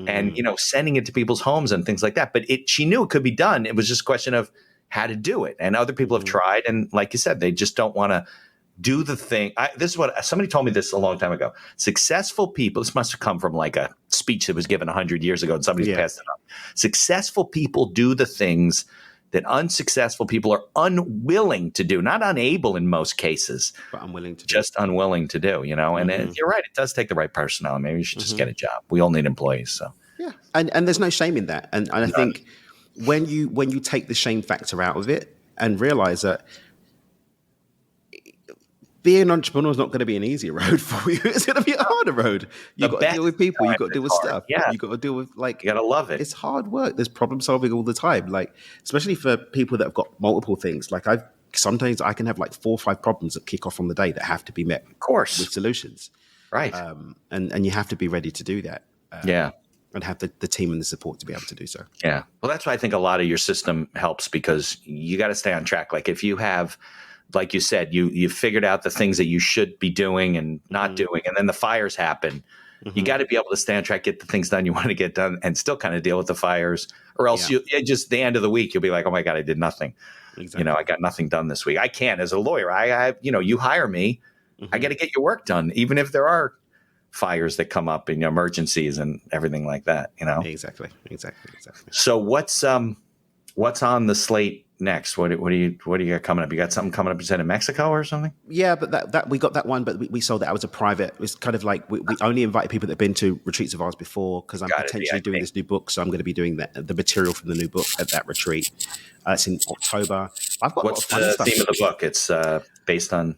and, sending it to people's homes and things like that. But she knew it could be done. It was just a question of how to do it. And other people have tried. And like you said, they just don't want to do the thing. This is what somebody told me this a long time ago. Successful people, this must have come from like a speech that was given 100 years ago and somebody's passed it on. Successful people do the things that unsuccessful people are unwilling to do, not unable in most cases, but unwilling to just do. Unwilling to do, and you're right. It does take the right personnel. Maybe you should just get a job. We all need employees. So yeah. And there's no shame in that. And I think when you take the shame factor out of it and realize that being an entrepreneur is not going to be an easy road for you. It's going to be a harder road. You've got to deal with people. You've got to deal with stuff. Yeah. You've got to deal with you got to love it. It's hard work. There's problem solving all the time. Like, especially for people that have got multiple things. Like sometimes I can have like 4 or 5 problems that kick off on the day that have to be met. Of course. With solutions. Right. And you have to be ready to do that. And have the team and the support to be able to do so. Yeah. Well, that's why I think a lot of your system helps because you got to stay on track. Like if you have, like you said, you figured out the things that you should be doing and not doing, and then the fires happen. You got to be able to stay on track, get the things done you want to get done, and still kind of deal with the fires, or else you just the end of the week you'll be like, oh my God, I did nothing. Exactly. I got nothing done this week. I can't as a lawyer. I you hire me, I got to get your work done, even if there are fires that come up and emergencies and everything like that. Exactly. So what's on the slate next? What do you got coming up? You got something coming up? You said in Mexico or something? Yeah, but that we got that one, but we sold that. I was a private. It was kind of like we only invited people that have been to retreats of ours before, because I'm Got it, potentially doing VIP. this new book, so I'm going to be doing the material from the new book at that retreat. It's in October. I've got a lot What's of fun the stuff. theme of the book? It's based on.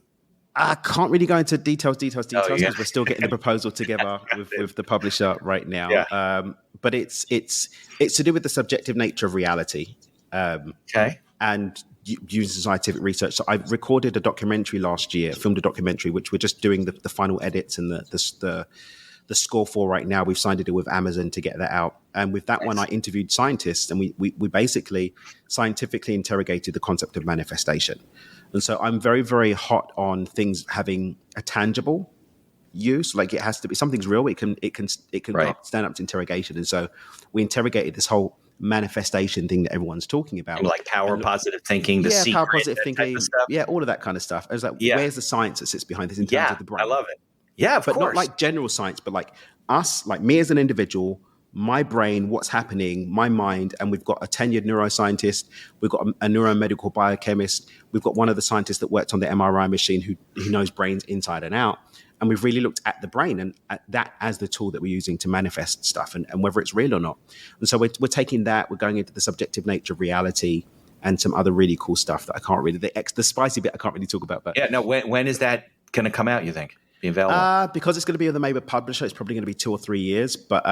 I can't really go into details because yeah. we're still getting the proposal together with the publisher right now. Yeah. But it's to do with the subjective nature of reality. Okay. And using scientific research. So I recorded a documentary last year, filmed a documentary, which we're just doing the final edits and the score for right now. We've signed a deal with Amazon to get that out. And with that one, I interviewed scientists, and we basically scientifically interrogated the concept of manifestation. And so I'm very, very hot on things having a tangible use. Like, it has to be, something's real. It can Right. stand up to interrogation. And so we interrogated this whole manifestation thing that everyone's talking about, Like power positive thinking, the yeah, secret, power positive that type thinking, of stuff. yeah, all of that kind of stuff. I was like, Yeah. where's the science that sits behind this in terms Yeah, of the brain? I love it. Yeah, of But course. not like general science, but like us, like me as an individual, my brain, what's happening, my mind. And we've got a tenured neuroscientist, we've got a neuromedical biochemist, we've got one of the scientists that worked on the MRI machine who knows brains inside and out. And we've really looked at the brain and at that as the tool that we're using to manifest stuff, and whether it's real or not. And so we're taking that, we're going into the subjective nature of reality and some other really cool stuff that I can't really, the spicy bit I can't really talk about. But yeah, no, when is that going to come out, you think? Be available? because it's going to be on the Maywood publisher, it's probably going to be 2 or 3 years. But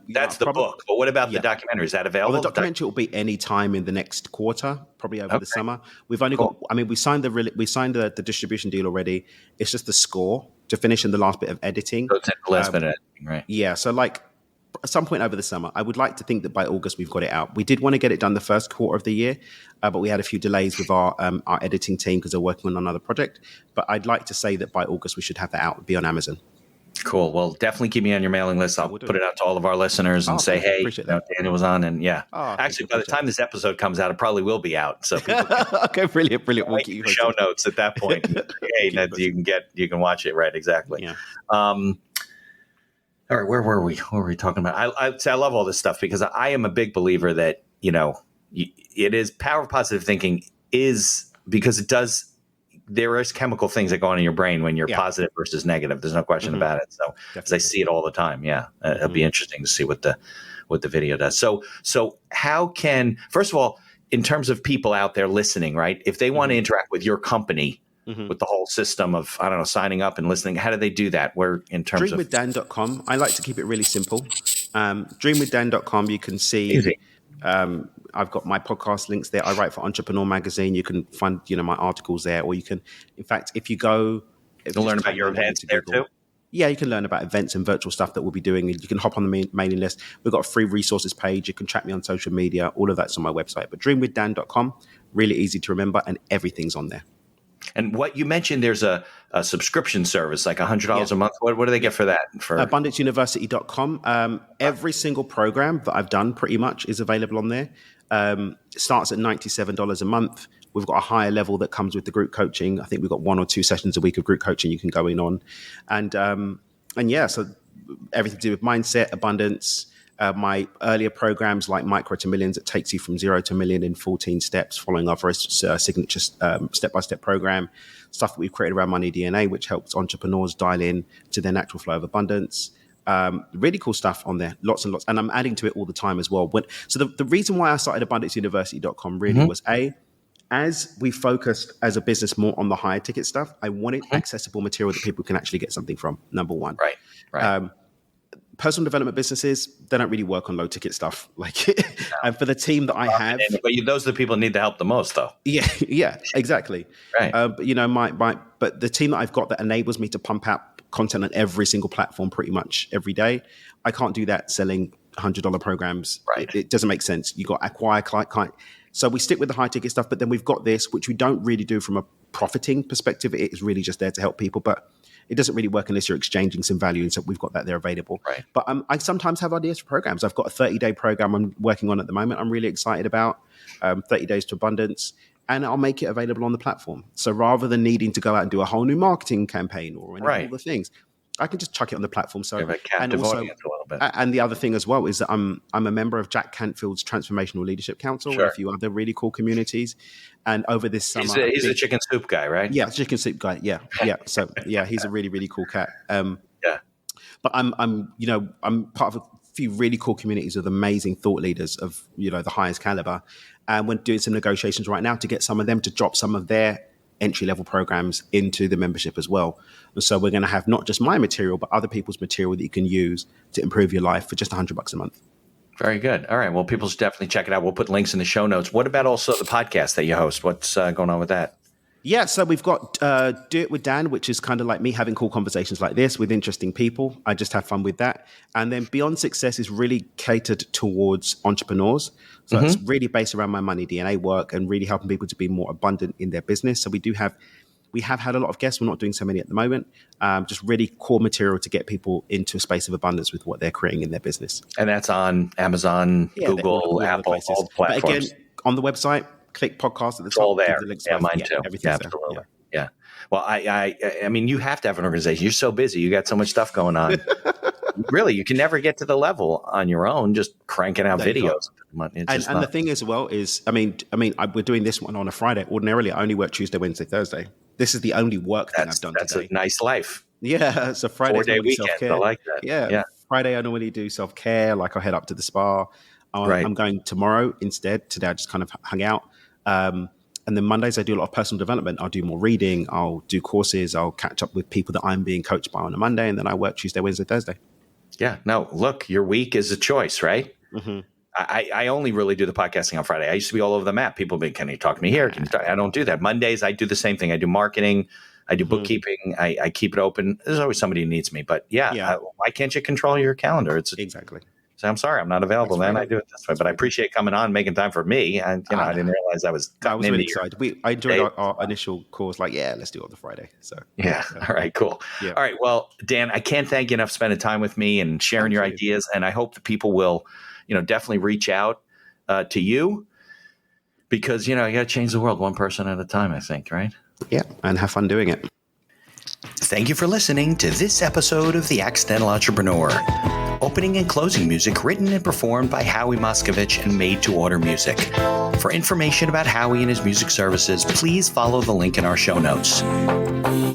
That's the book. But what about the documentary? Is that available? Well, the documentary will be any time in the next quarter, probably over the summer. We've only got, I mean, we signed the distribution deal already. It's just the score to finish and the last bit of editing. So it's in the last bit of editing, right? Yeah. So like at some point over the summer, I would like to think that by August we've got it out. We did want to get it done the first quarter of the year, but we had a few delays with our editing team because they're working on another project. But I'd like to say that by August we should have that out, be on Amazon. Cool. Well, definitely keep me on your mailing list. I'll put it out to all of our listeners and say, hey, Daniel was on. And actually, by the time this episode comes out, it probably will be out. So people can okay, brilliant. We'll keep you show notes at that point. Hey, you can watch it. Right. Exactly. Yeah. All right. Where were we? What were we talking about? I love all this stuff because I am a big believer that, it is power of positive thinking is because it does. There is chemical things that go on in your brain when you're positive versus negative. There's no question about it. So as I see it all the time, it'll be interesting to see what the video does. So how can, first of all, in terms of people out there listening, right? If they want to interact with your company, with the whole system of, I don't know, signing up and listening, how do they do that? Where in terms of dreamwithdan.com, I like to keep it really simple. Dreamwithdan.com, you can see. Easy. I've got my podcast links there. I write for Entrepreneur Magazine. You can find, my articles there, or you can, in fact, if you go, you'll learn about your events there too. Yeah, you can learn about events and virtual stuff that we'll be doing. You can hop on the mailing list. We've got a free resources page. You can track me on social media. All of that's on my website. But dreamwithdan.com, really easy to remember, and everything's on there. And what you mentioned, there's a subscription service, like $100 a month. What do they get for that? For abundanceuniversity.com. Every single program that I've done pretty much is available on there. Starts at $97 a month. We've got a higher level that comes with the group coaching. I think we've got 1 or 2 sessions a week of group coaching you can go in on. So everything to do with mindset, abundance. My earlier programs like Micro to Millions, it takes you from 0 to million in 14 steps, following our signature step-by-step program. Stuff that we've created around Money DNA, which helps entrepreneurs dial in to their natural flow of abundance. Really cool stuff on there, lots and lots. And I'm adding to it all the time as well. So the reason why I started abundanceuniversity.com really was as we focused as a business more on the higher ticket stuff, I wanted accessible material that people can actually get something from, number one. Right. Personal development businesses, they don't really work on low ticket stuff. And for the team that I have, but those are the people who need the help the most, though. Yeah, exactly. Right. But the team that I've got that enables me to pump out content on every single platform pretty much every day, I can't do that selling $100 programs. Right. It doesn't make sense. You got acquire client. So we stick with the high ticket stuff, but then we've got this, which we don't really do from a profiting perspective. It is really just there to help people, but it doesn't really work unless you're exchanging some value. And so we've got that there available. Right. But I sometimes have ideas for programs. I've got a 30-day program I'm working on at the moment. I'm really excited about 30 Days to Abundance, and I'll make it available on the platform. So rather than needing to go out and do a whole new marketing campaign or any of all the things, I can just chuck it on the platform. So, Give a captive audience a little bit. And the other thing as well is that I'm a member of Jack Canfield's Transformational Leadership Council and a few other really cool communities. And over this summer, he's a chicken soup guy, right? Yeah, chicken soup guy. Yeah. So yeah, he's a really, really cool cat. But I'm part of a few really cool communities with amazing thought leaders of, the highest caliber. And we're doing some negotiations right now to get some of them to drop some of their entry-level programs into the membership as well. And so we're going to have not just my material, but other people's material that you can use to improve your life for just $100 a month. Very good. All right. Well, people should definitely check it out. We'll put links in the show notes. What about also the podcast that you host? What's going on with that? Yeah, so we've got Do It with Dan, which is kind of like me having cool conversations like this with interesting people. I just have fun with that. And then Beyond Success is really catered towards entrepreneurs. So it's really based around my money DNA work and really helping people to be more abundant in their business. So we have had a lot of guests. We're not doing so many at the moment. Just really core material to get people into a space of abundance with what they're creating in their business. And that's on Amazon, Google, Apple, all the platforms. But again, on the website, click podcast at the top. All there. The links Mine too. Absolutely. Yeah. Well, I mean, you have to have an organization. You're so busy. You got so much stuff going on. Really, you can never get to the level on your own, just cranking out videos. And the thing is, we're doing this one on a Friday. Ordinarily, I only work Tuesday, Wednesday, Thursday. This is the only work thing I've done today. That's a nice life. Yeah, so Friday 4-day weekend. Self-care. I like that. Yeah. Friday I normally do self-care. Like I head up to the spa. I'm going tomorrow instead. Today I just kind of hung out. And then Mondays I do a lot of personal development. I'll do more reading. I'll do courses. I'll catch up with people that I'm being coached by on a Monday. And then I work Tuesday, Wednesday, Thursday. Yeah. No, look, your week is a choice, right? Mm-hmm. I only really do the podcasting on Friday. I used to be all over the map. People be, can you talk to me here? I don't do that. Mondays, I do the same thing. I do marketing. I do bookkeeping. I keep it open. There's always somebody who needs me. But why can't you control your calendar? Exactly. So I'm sorry, I'm not available, man. I do it this way. But I appreciate coming on, making time for me. And I didn't realize I was really excited. I enjoyed our initial calls. Like, let's do it on the Friday. So all right, cool. Yeah. All right, well, Dan, I can't thank you enough for spending time with me and sharing your ideas. And I hope that people will, definitely reach out to you because you got to change the world one person at a time. I think, right? Yeah, and have fun doing it. Thank you for listening to this episode of The Accidental Entrepreneur. Opening and closing music written and performed by Howie Moscovich and made to order music. For information about Howie and his music services, please follow the link in our show notes.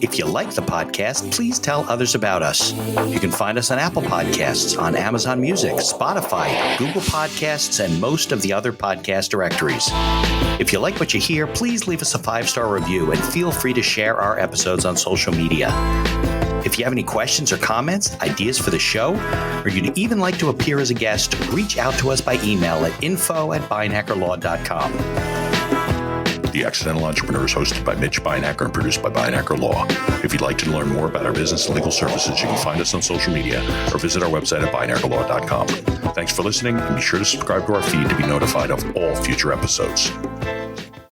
If you like the podcast, please tell others about us. You can find us on Apple Podcasts, on Amazon Music, Spotify, Google Podcasts, and most of the other podcast directories. If you like what you hear, please leave us a 5-star review and feel free to share our episodes on social media. If you have any questions or comments, ideas for the show, or you'd even like to appear as a guest, reach out to us by email at info@beinhackerlaw.com. The Accidental Entrepreneur is hosted by Mitch Beinhacker and produced by Beinhacker Law. If you'd like to learn more about our business and legal services, you can find us on social media or visit our website at beinhackerlaw.com. Thanks for listening, and be sure to subscribe to our feed to be notified of all future episodes.